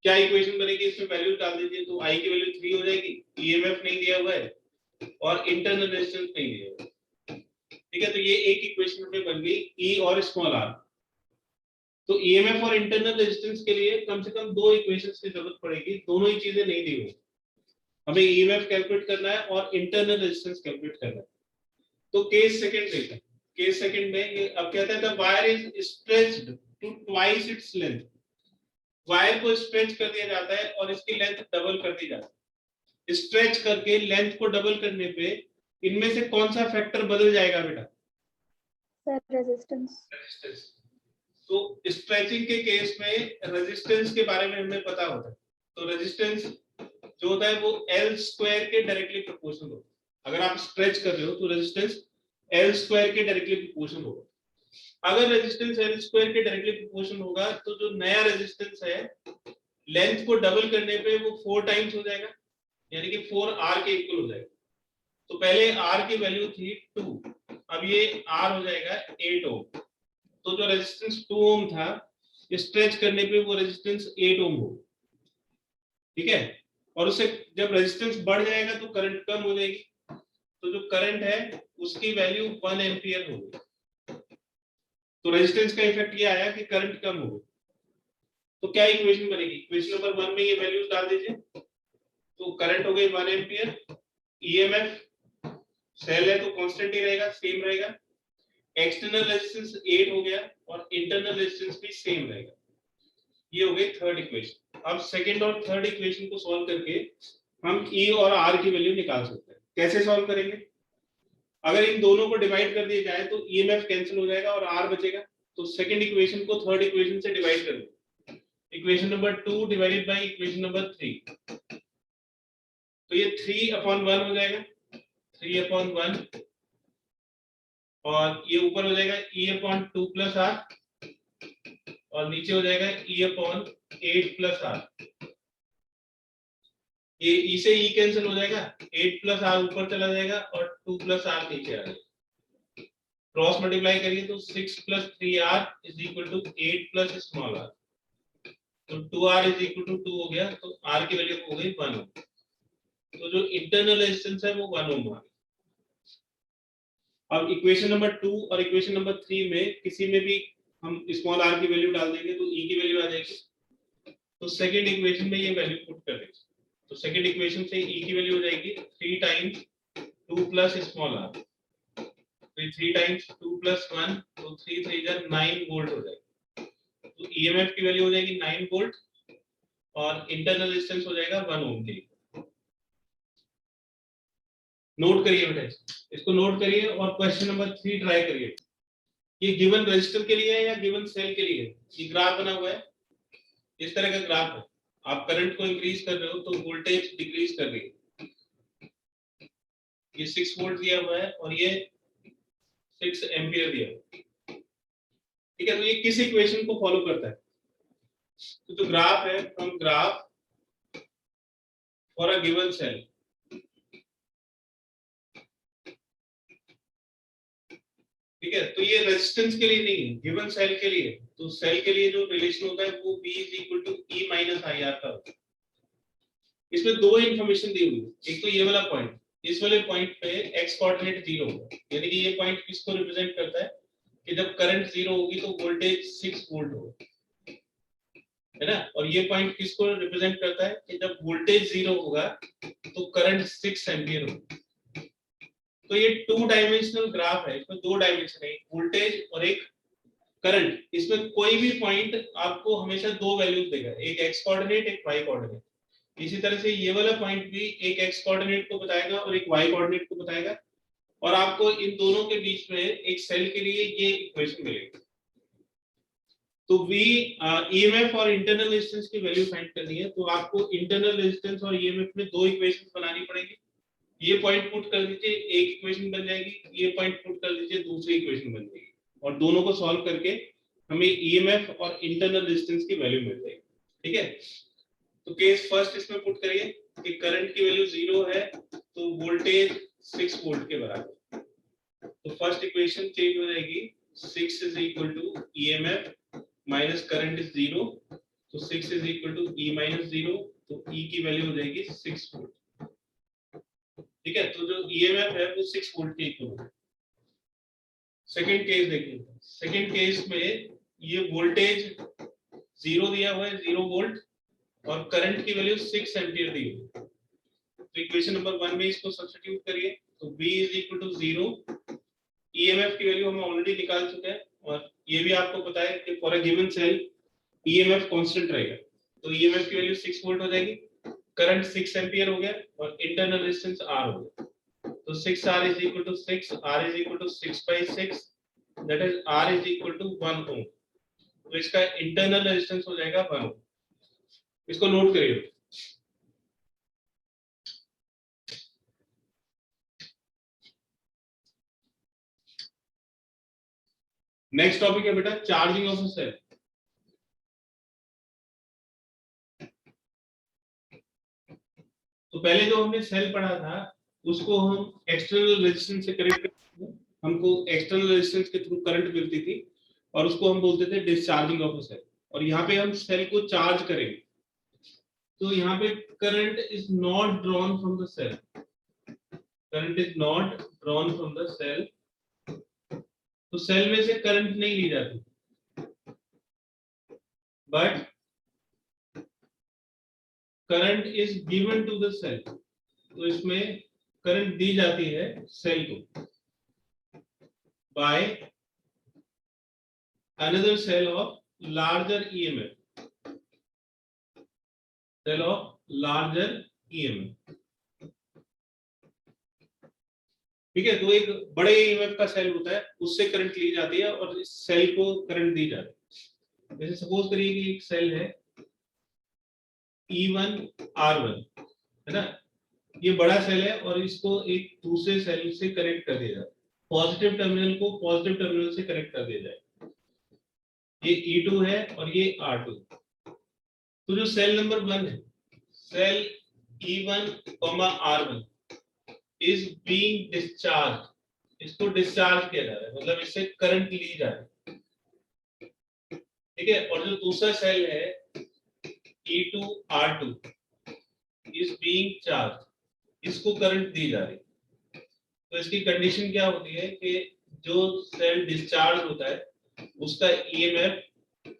A: क्या इक्वेशन बनेगी? इसमें वैल्यू डाल दीजिए, तो I की वैल्यू 3 हो जाएगी, ईएमएफ नहीं दिया हुआ है और इंटरनल रेजिस्टेंस नहीं दिया हुआ है। ठीक है, तो ये एक इक्वेशन में बन गई E और स्मॉल r। तो ईएमएफ और इंटरनल रेजिस्टेंस के लिए कम से कम 2 इक्वेशंस की जरूरत पड़ेगी, दोनों ही चीजें नहीं दी हुई। हमें ईएमएफ कैलकुलेट करना है और इंटरनल रेजिस्टेंस कैलकुलेट करना है। तो केस सेकंड देखते हैं। केस सेकंड में ये अब कहता है the wire is stretched to twice its length. Wire को स्ट्रेच कर दिया जाता है और इसकी लेंथ डबल कर दी जाती है। स्ट्रेच करके लेंथ को डबल करने पे इनमें से कौन सा फैक्टर बदल जाएगा बेटा?
B: Sir resistance.
A: रेजिस्टेंस। तो स्ट्रेचिंग के केस में रेजिस्टेंस के बारे में हमें पता होता है। तो रेजिस्टेंस जो होता है वो L स्क्वायर के डायरेक्टली प्रोपोर्शनल होता है। अगर आप स्ट्रेच कर रहे हो तो रेजिस्टेंस L स्क्वायर के डायरेक्टली प्रोपोर्शनल होगा। अगर रेजिस्टेंस L स्क्वायर के डायरेक्टली प्रोपोर्शनल होगा तो जो नया रेजिस्टेंस है लेंथ को डबल करने पे वो 4 टाइम्स हो जाएगा, यानी कि 4R के इक्वल हो जाएगा। तो पहले R की वैल्यू थी 2, अब ये R हो जाएगा 8 ओम। तो जो रेजिस्टेंस 2 ओम था स्ट्रेच करने पे वो रेजिस्टेंस 8 ओम होगा, ठीक है। और उससे जब रेजिस्टेंस बढ़ जाएगा तो करंट कम हो जाएगी, तो जो करंट है उसकी वैल्यू 1 एम्पियर होगी। तो रेजिस्टेंस का इफेक्ट ये आया कि करंट कम होगा। तो क्या इक्वेशन बनेगी? इक्वेशन नंबर 1 में ये वैल्यूज डाल दीजिए। तो करंट हो गई 1 एम्पियर, ईएमएफ सेल है तो कांस्टेंट ही रहेगा, सेम रहेगा, एक्सटर्नल रेजिस्टेंस 8 हो गया और इंटरनल रेजिस्टेंस भी सेम रहेगा। ये हो गई थर्ड इक्वेशन। अब सेकंड और थर्ड इक्वेशन को सॉल्व करके हम E और R की वैल्यू निकाल सकते हैं। कैसे सॉल्व करेंगे? अगर इन दोनों को डिवाइड कर दिया जाए तो ईएमएफ कैंसिल हो जाएगा और R बचेगा। तो सेकंड इक्वेशन को थर्ड इक्वेशन से डिवाइड कर दो। Equation number 2 divided by equation number 3, तो ये 3/1 हो जाएगा, 3/1, और ये ऊपर हो जाएगा E/2 + R और नीचे हो जाएगा E/8 + R। ये E से E कैंसिल हो जाएगा, 8 + R ऊपर चला जाएगा और 2 + R नीचे आ जाएगा। क्रॉस मल्टीप्लाई करिए तो 6 + 3R = 8 + स्मॉल r। तो 2R = 2 हो गया, तो R की वैल्यू हो गई 1 ओम। तो जो इंटरनल रेजिस्टेंस है वो 1 ओम आ गया। अब इक्वेशन नंबर 2 और इक्वेशन नंबर 3 में किसी में भी हम स्मॉल r की वैल्यू डाल देंगे तो E की वैल्यू आ जाएगी। तो सेकंड इक्वेशन में ये वैल्यू पुट कर देंगे। तो सेकंड इक्वेशन से E की वैल्यू हो जाएगी 3 टाइम्स 2 + स्मॉल r। तो 3 टाइम्स 2 + 1, तो 3 3 जा 9 वोल्ट हो जाएगा। तो ईएमएफ की वैल्यू हो जाएगी 9 वोल्ट और इंटरनल रेजिस्टेंस हो जाएगा 1 ओम की। नोट करिए बेटा, इसको नोट करिए और क्वेश्चन नंबर 3 ट्राई करिए। ये गिवन रेजिस्टर के लिए है या गिवन सेल के लिए? ये ग्राफ बना हुआ है, इस तरह का ग्राफ है। आप करंट को इंक्रीज कर रहे हो तो वोल्टेज डिक्रीज कर रही है। ये 6 वोल्ट दिया हुआ है और ये 6 एम्पियर दिया हुआ है, ठीक है। तो ये किस इक्वेशन को फॉलो करता है? तो जो ग्राफ है, from graph for a given cell, ठीक है। तो ये रेजिस्टेंस के लिए नहीं है, गिवन सेल के लिए। तो सेल के लिए जो रिलेशन होता है वो V = E - IR का होता है। इसमें दो इंफॉर्मेशन दी हुई है। एक तो ये वाला पॉइंट, इस वाले पॉइंट पे x कोऑर्डिनेट 0 होगा, यानी कि ये पॉइंट किसको रिप्रेजेंट करता है कि जब करंट 0 होगी तो वोल्टेज 6 वोल्ट होगा, है ना। और ये पॉइंट किसको रिप्रेजेंट करता है कि जब वोल्टेज 0 होगा तो करंट 6 एम्पियर होगा। तो ये 2 डायमेंशनल ग्राफ है, इसमें 2 डायमेंशन है, एक वोल्टेज और एक करंट। इसमें कोई भी पॉइंट आपको हमेशा 2 वैल्यूज देगा, एक x कोऑर्डिनेट एक y कोऑर्डिनेट। इसी तरह से ये वाला पॉइंट भी एक x कोऑर्डिनेट को बताएगा और एक y कोऑर्डिनेट को बताएगा, और आपको इन दोनों के बीच में एक सेल के लिए ये इक्वेशन मिलेगी। तो V EMF और इंटरनल रेजिस्टेंस की वैल्यू फाइंड करनी है, तो आपको इंटरनल रेजिस्टेंस और EMF में 2 इक्वेशंस बनानी पड़ेगी। ये पॉइंट पुट कर दीजिए, एक इक्वेशन बन जाएगी, ये पॉइंट पुट कर दीजिए, दूसरी इक्वेशन बन जाएगी, और दोनों को सॉल्व करके हमें ईएमएफ और इंटरनल रेजिस्टेंस की वैल्यू मिल जाएगी, ठीक है। तो केस फर्स्ट इसमें पुट करिए कि करंट की वैल्यू 0 है तो वोल्टेज 6 वोल्ट के बराबर। तो फर्स्ट इक्वेशन चेंज हो जाएगी, 6 = EMF माइनस करंट इज 0, तो 6 = E - 0, तो E की वैल्यू हो जाएगी 6 वोल्ट, ठीक है। तो जो ईएमएफ है वो 6 वोल्ट के इक्वल है। सेकंड केस देखिए, सेकंड केस में ये वोल्टेज 0 दिया हुआ है, 0 वोल्ट, और करंट की वैल्यू 6 एम्पियर दी हुई है। तो इक्वेशन नंबर 1 में इसको सब्स्टिट्यूट करिए, तो V is equal to 0, EMF की वैल्यू हम ऑलरेडी निकाल चुके हैं, और ये भी आपको पता है कि for a given cell EMF constant रहेगा, तो EMF की वैल्यू 6 वोल्ट हो जाएगी, करंट 6 एम्पियर हो गया और इंटरनल रेजिस्टेंस R हो गया, तो 6R is equal to 6, R is equal to 6/6, that is R is equal to 1 ohm, तो इसका इंटरनल रेजिस्टेंस हो जाएगा 1 ओम। इसको नोट करिए। नेक्स्ट टॉपिक है बेटा चार्जिंग ऑफ अ सेल। तो पहले जो हमने सेल पढ़ा था उसको हम एक्सटर्नल रेजिस्टेंस से कनेक्ट करते थे, हमको एक्सटर्नल रेजिस्टेंस के थ्रू करंट मिलती थी और उसको हम बोलते थे डिस्चार्जिंग ऑफ अ सेल, और यहाँ पे हम सेल को चार्ज करेंगे, तो यहाँ पे current is not drawn from the cell, current is not drawn from the cell, तो सेल में से करंट नहीं ली जाती, but current is given to the cell, तो इसमें करंट दी जाती है सेल को by another cell of larger EMF, cell of larger EMF, ठीक है। तो एक बड़े EMF का सेल होता है, उससे करंट ली जाती है और इस सेल को करंट दी जाती है। जैसे सपोज करिए कि एक सेल है E1R1, है ना, ये बड़ा सेल है और इसको एक दूसरे सेल से कनेक्ट कर दिया जाए, पॉजिटिव टर्मिनल को पॉजिटिव टर्मिनल से कनेक्ट कर दिया जाए, ये E2 है और ये R2। तो जो सेल नंबर 1 है, cell E1, R1 is being discharge, इसको डिस्चार्ज किया जा रहा है, मतलब इससे करंट ली जा रही है, ठीक है। और जो दूसरा सेल है E2, R2 is being charge, इसको करंट दी जा रही है। तो इसकी कंडीशन क्या होती है कि जो सेल डिस्चार्ज होता है उसका EMF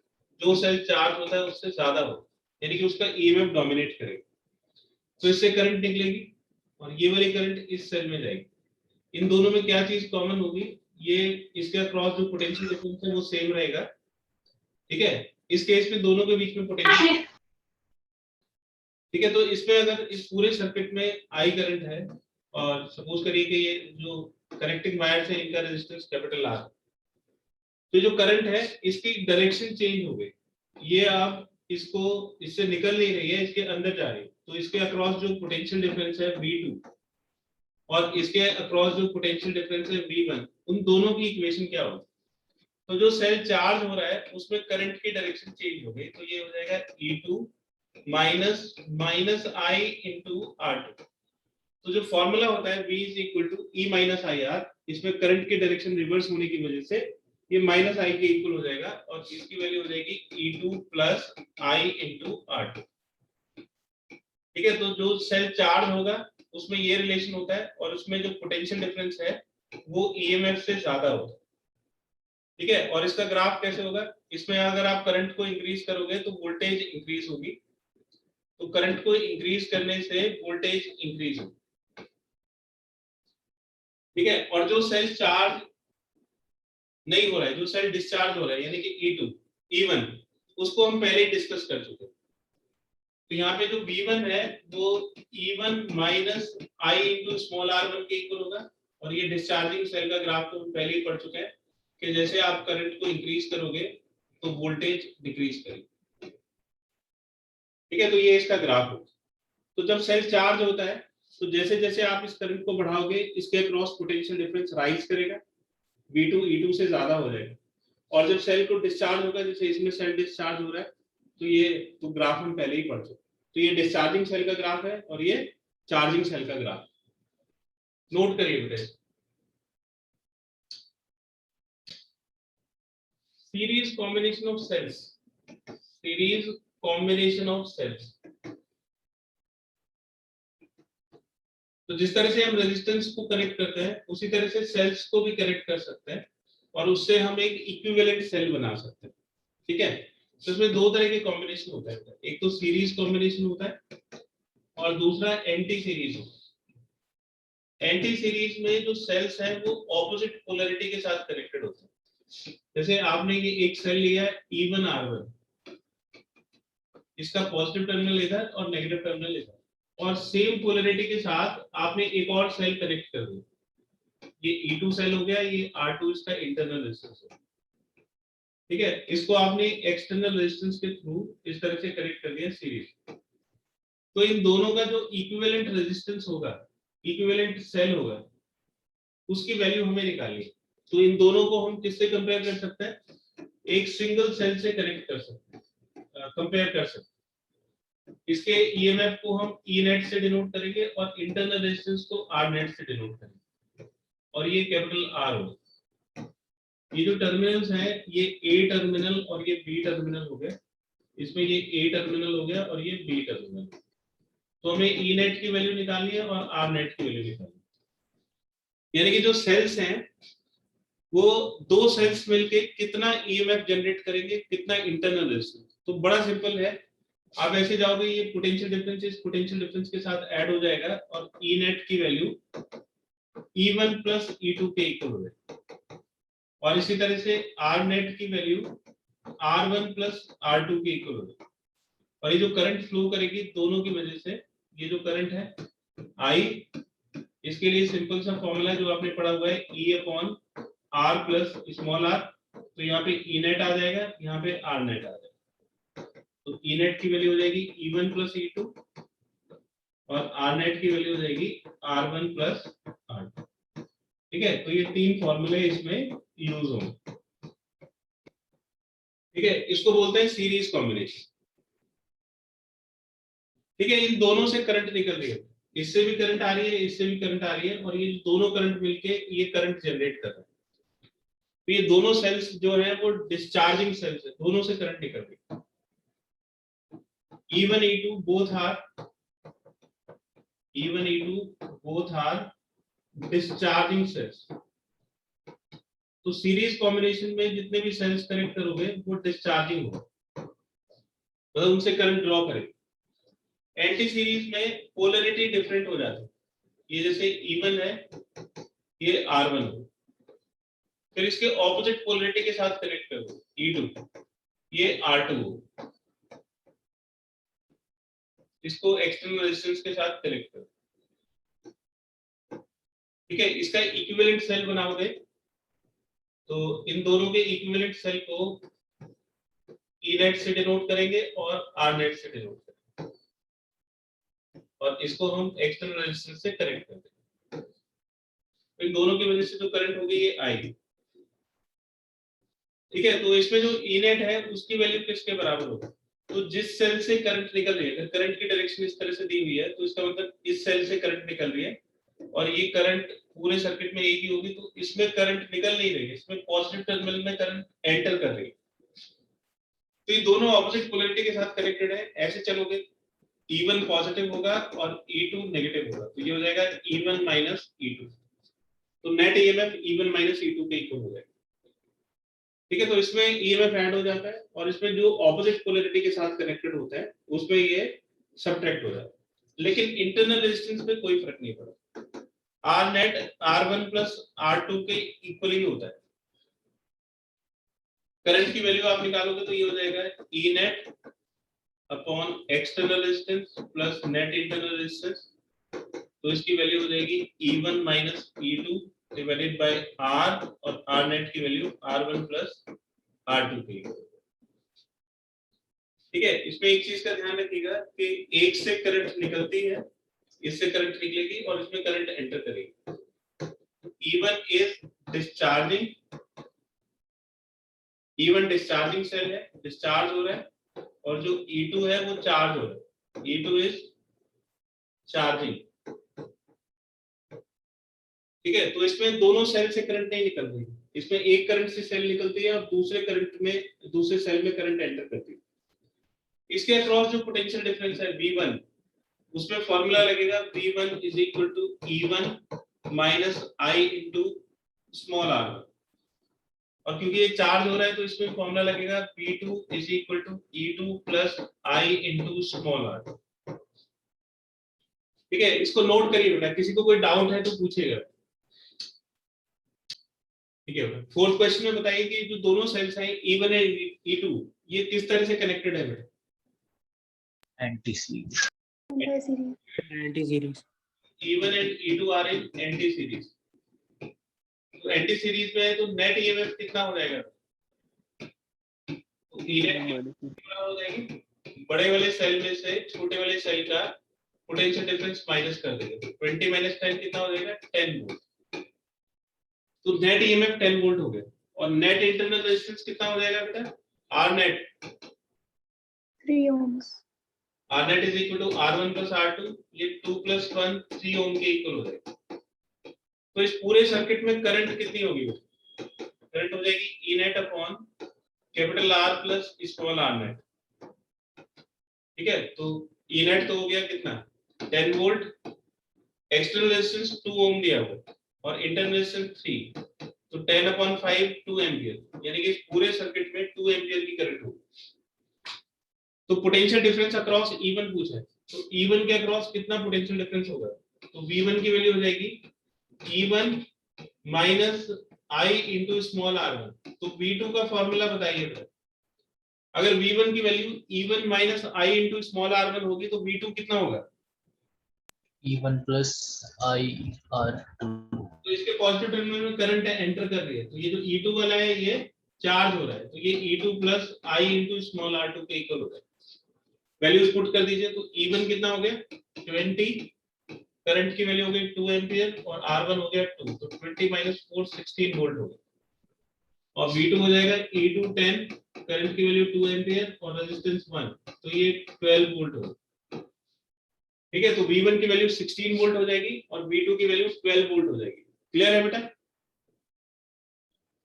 A: जो सेल चार्ज होता है उससे ज्यादा हो, यानी कि उसका EMF डोमिनेट करेगा, तो इससे करंट निकलेगी और ये वाली करंट इस सेल में जाएगी। इन दोनों में क्या चीज कॉमन होगी, ये इसके अक्रॉस जो पोटेंशियल डिफरेंस है वो सेम रहेगा, ठीक है। इस केस में दोनों के बीच में पोटेंशियल, ठीक है। तो इसमें अगर इस पूरे सर्किट में I करंट है और सपोज करिए कि ये जो कनेक्टिंग वायर्स है इनका रेजिस्टेंस कैपिटल R, तो जो करंट है इसकी डायरेक्शन चेंज हो गई, ये अब इसको इससे निकल नहीं रही है, इसके अंदर जा रही है, तो इसके अक्रॉस जो पोटेंशियल डिफरेंस है V2 और इसके अक्रॉस जो पोटेंशियल डिफरेंस है V1, उन दोनों की इक्वेशन क्या होगी, तो जो सेल चार्ज हो रहा है उसमें करंट की डायरेक्शन चेंज हो गई, तो ये हो जाएगा E2 minus I into R2। तो जो फॉर्मूला होता है V is equal to E minus IR, इसमें करंट की डायरेक्शन रिवर्स होने की वजह से ये माइनस I के इक्वल हो जाएगा और इसकी वैल्यू हो जाएगी E2 plus I into R2, ठीक है। तो जो सेल चार्ज होगा उसमें ये रिलेशन होता है और उसमें जो पोटेंशियल डिफरेंस है वो EMF से ज्यादा होगा, ठीक है। और इसका ग्राफ कैसे होगा, इसमें अगर आप करंट को इंक्रीज करोगे तो वोल्टेज इंक्रीज होगी, तो करंट को इंक्रीज करने से वोल्टेज इंक्रीज होगी, ठीक है। और जो सेल चार्ज नहीं हो रहा है, जो सेल डिस्चार्ज हो रहा है यानी कि E2, E1, उसको हम पहले ही डिस्कस कर चुके हैं। तो यहाँ पे जो V1 है वो E1 minus I into small r1 के इक्वल होगा, और ये डिस्चार्जिंग सेल का ग्राफ तो हम पहले ही पढ़ चुके हैं कि जैसे आप करंट को इंक्रीज करोगे तो वोल्टेज डिक्रीज करेगी, ठीक है। तो ये इसका ग्राफ होगा। तो जब सेल चार्ज होता है तो जैसे जैसे आप इस करंट को बढ़ाओगे इसके अक्रॉस पोटेंशियल डिफरेंस राइज करेगा, V2 E2 से ज्यादा हो जाएगा, और जब सेल को डिस्चार्ज होगा, जैसे इसमें सेल डिस्चार्ज हो रहा है, तो ये तो ग्राफ हम पहले ही पढ़ चुके, तो ये डिस्चार्जिंग सेल का ग्राफ है और ये चार्जिंग सेल का ग्राफ, नोट करिए बेटा। Series combination of cells, series combination of cells, तो जिस तरह से हम रेजिस्टेंस को कनेक्ट करते हैं उसी तरह से सेल्स को भी कनेक्ट कर सकते हैं और उससे हम एक इक्विवेलेंट सेल बना सकते हैं, ठीक है। तो इसमें दो तरह के कॉम्बिनेशन होता है, एक तो सीरीज कॉम्बिनेशन होता है और दूसरा एंटी सीरीज हो। एंटी सीरीज में जो सेल्स हैं वो ऑपोजिट पोलैरिटी के साथ कनेक्टेड होते हैं। जैसे आपने ये एक सेल लिया है E1R1, इसका पॉजिटिव टर्मिनल इधर और नेगेटिव टर्मिनल इधर, और सेम पोलैरिटी के साथ आपने एक और सेल कनेक्ट कर दिया, ये E2 सेल हो गया, ये R2 इसका इंटरनल रेजिस्टेंस है। ठीक है, इसको आपने एक्सटर्नल रेजिस्टेंस के थ्रू इस तरह से कनेक्ट कर दिया सीरीज। तो इन दोनों का जो इक्विवेलेंट रेजिस्टेंस होगा, इक्विवेलेंट सेल होगा, उसकी वैल्यू हमें निकालनी है। तो इन दोनों को हम किससे कंपेयर कर सकते हैं? एक सिंगल सेल से कनेक्ट कर सकते हैं, कंपेयर कर सकते हैं। इसके ईएमएफ को हम ई नेट से डिनोट करेंगे और इंटरनल रेजिस्टेंस को आर नेट से डिनोट करेंगे, और ये कैपिटल आर होगा। ये जो टर्मिनल्स हैं, ये ए टर्मिनल और ये बी टर्मिनल हो गया, इसमें ये ए टर्मिनल हो गया और ये बी टर्मिनल। तो हमें ई नेट की वैल्यू निकालनी है और आर नेट की वैल्यू निकालनी है। यानी कि जो सेल्स हैं वो दो सेल्स मिलके कितना ईएमएफ जनरेट करेंगे, कितना इंटरनल रेजिस्टेंस। तो बड़ा सिंपल है, आप ऐसे जाओगे, ये पोटेंशियल डिफरेंस इस पोटेंशियल डिफरेंस के साथ ऐड हो जाएगा और ई नेट की वैल्यू E1 प्लस E2 के इक्वल हो जाएगी, और इसी तरह से आर नेट की वैल्यू R1 प्लस R2 के इक्वल हो जाएगी। और ये जो करंट फ्लो करेगी दोनों की वजह से, ये जो करंट है I, इसके लिए सिंपल सा फॉर्मूला जो आपने पढ़ा हुआ है E upon R plus small r। तो यहाँ पे E नेट आ जाएगा, यहाँ पे R नेट आ जाएगा। तो E नेट की वैल्यू हो जाएगी E1 प्लस E2 और R नेट की वैल्यू हो जाएगी R1 प्लस R2। ठीक है, तो ये तीन फॉर्मूले इसमें यूज होंगे। ठीक है, इसको बोलते हैं सीरीज कॉम्बिनेशन। ठीक है, इन दोनों से करंट निकल रही है, इससे भी करंट आ रही है, इससे भी करंट आ रही है, और ये दोनों करंट मिलके ये करंट जनरेट कर रहे हैं। तो ये दोनों सेल्स जो है वो डिस्चार्जिंग सेल्स है, दोनों से करंट निकल रही है। E1 E2 both are discharging cells। तो सीरीज कॉम्बिनेशन में जितने भी सेल्स कनेक्ट करोगे वो डिस्चार्जिंग होगा, मतलब उनसे करंट ड्रॉ करेंगे। एंटी सीरीज में पोलैरिटी डिफरेंट हो जाती है, ये जैसे E1 है, ये R1 है, फिर इसके ऑपोजिट पोलैरिटी के साथ कनेक्ट करो E2, ये R2 हो, इसको एक्सटर्नल रेजिस्टेंस के साथ कनेक्ट करो। ठीक है, इसका इक्विवेलेंट सेल बनाओगे तो इन दोनों के इक्विवेलेंट सेल को ई नेट से डिनोट करेंगे और आर नेट से डिनोट करेंगे, और इसको हम एक्सटर्नल रेजिस्टेंस से कनेक्ट कर देंगे। इन दोनों की वजह से जो करंट होगी ये आएगी। ठीक है, तो इसमें जो ई नेट है उसकी वैल्यू किसके बराबर होगी? तो जिस सेल से करंट निकल रही है, अगर करंट की डायरेक्शन इस तरह से दी हुई है तो इसका मतलब इस सेल से करंट निकल रही है, और ये करंट पूरे सर्किट में एक ही होगी, तो इसमें करंट निकल नहीं रही है, इसमें पॉजिटिव टर्मिनल में करंट एंटर कर रही है। तो ये दोनों ऑपोजिट पोलैरिटी के साथ कनेक्टेड है। ऐसे चलोगे E1 पॉजिटिव होगा और E2 नेगेटिव होगा, तो ये हो जाएगा E1 माइनस E2। तो net EMF E1 minus E2 के इक्वल हो जाएगा। ठीक है, तो इसमें ईएमएफ ऐड हो जाता है, और इसमें जो ऑपोजिट पोलैरिटी के साथ कनेक्टेड होता है उसमें ये सब्ट्रैक्ट हो जाता है। लेकिन इंटरनल रेजिस्टेंस में कोई फर्क नहीं पड़ता, are net R1 plus R2 के इक्वल ही होता है। करंट की वैल्यू आप निकालोगे तो ये हो जाएगा E net upon external resistance plus net internal resistance. तो इसकी वैल्यू हो जाएगी E1 minus E2 divided by R, और R नेट की वैल्यू R1 प्लस R2 की। ठीक है, इसमें एक चीज का ध्यान रखिएगा कि एक से करंट निकलती है, इससे करंट निकलेगी और इसमें करंट एंटर करेगी। E1 is discharging, E1 discharging cell है, डिस्चार्ज हो रहा है, और जो E2 है वो चार्ज हो रहा है, E2 इज चार्जिंग। ठीक है, तो इसमें दोनों सेल से करंट नहीं निकल रही, इसमें एक करंट से सेल निकलती है और दूसरे करंट में, दूसरे सेल में करंट एंटर करती है। इसके अक्रॉस जो पोटेंशियल डिफरेंस है V1, उसमें फॉर्मूला लगेगा V1 is equal to E1 minus I into small r। और क्योंकि ये चार्ज हो रहा है तो इसमें फॉर्मूला लगेगा V2 is equal to E2 plus I into small r। ठीक है, इसको नोट करिए बेटा, किसी को कोई डाउट है तो पूछेगा। ठीक है बेटा, फोर्थ क्वेश्चन में बताइए कि जो दोनों सेल्स हैं E1 और E2 ये किस तरह से कनेक्टेड है बेटा?
F: Anti series.
B: Anti-series.
D: Anti series.
A: E1 and E2 are in anti series. तो एंटी सीरीज में है तो नेट ईएमएफ कितना हो जाएगा? तो E नेट कितना हो जाएगी? बड़े वाले सेल में से छोटे वाले सेल का पोटेंशियल डिफरेंस माइनस कर देंगे, तो 20 - 10 कितना हो जाएगा? 10 वोल्ट। तो नेट ईएमएफ 10 वोल्ट हो गया। और नेट इंटरनल रेजिस्टेंस कितना हो जाएगा बेटा? R net
B: 3 ohms.
A: R net is equal to R1 plus R2, ये 2 plus 1 3 ओम के इक्वल हो जाएगा। तो इस पूरे सर्किट में करंट कितनी होगी? करंट हो जाएगी E net upon capital R plus small r net। ठीक है, तो E net तो हो गया कितना? 10 वोल्ट, एक्सटर्नल रेजिस्टेंस 2 ओम दिया हुआ और इंटरनल रेजिस्टेंस 3, तो 10/5 2 एम्पियर, यानी कि इस पूरे सर्किट में 2 एम्पियर की करंट होगी। तो पोटेंशियल डिफरेंस अक्रॉस E1 पूछा है, तो E1 के अक्रॉस कितना पोटेंशियल डिफरेंस होगा? तो V1 की वैल्यू हो जाएगी E1 minus I into small r1। तो V2 का फॉर्मूला बताइए। अगर V1 की value E1 minus I into small r1 होगी तो V2 कितना होगा?
F: E1 plus IR2।
A: तो इसके पॉजिटिव टर्मिनल में करंट एंटर कर रही है, तो ये जो E2 वाला है ये चार्ज हो रहा है, तो ये E2 plus I into small r2 के इक्वल होगा। वैल्यूज पुट कर दीजिए, तो E1 कितना हो गया? 20, करंट की वैल्यू हो गई 2 एम्पियर और R1 हो गया 2, तो 20 - 4 16 वोल्ट हो गया। और V2 हो जाएगा E2 10, करंट की वैल्यू 2 एम्पियर और रेजिस्टेंस 1, तो ये 12 वोल्ट होगा। ठीक है, तो V1 की वैल्यू 16 वोल्ट हो जाएगी और V2 की वैल्यू 12 वोल्ट हो जाएगी। क्लियर है बेटा?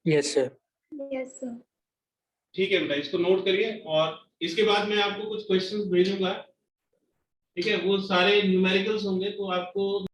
D: Yes sir.
B: Yes, sir.
A: ठीक है बेटा, इसको नोट करिए और इसके बाद मैं आपको कुछ क्वेश्चंस भेजूंगा। ठीक है, वो सारे न्यूमेरिकल्स होंगे, तो आपको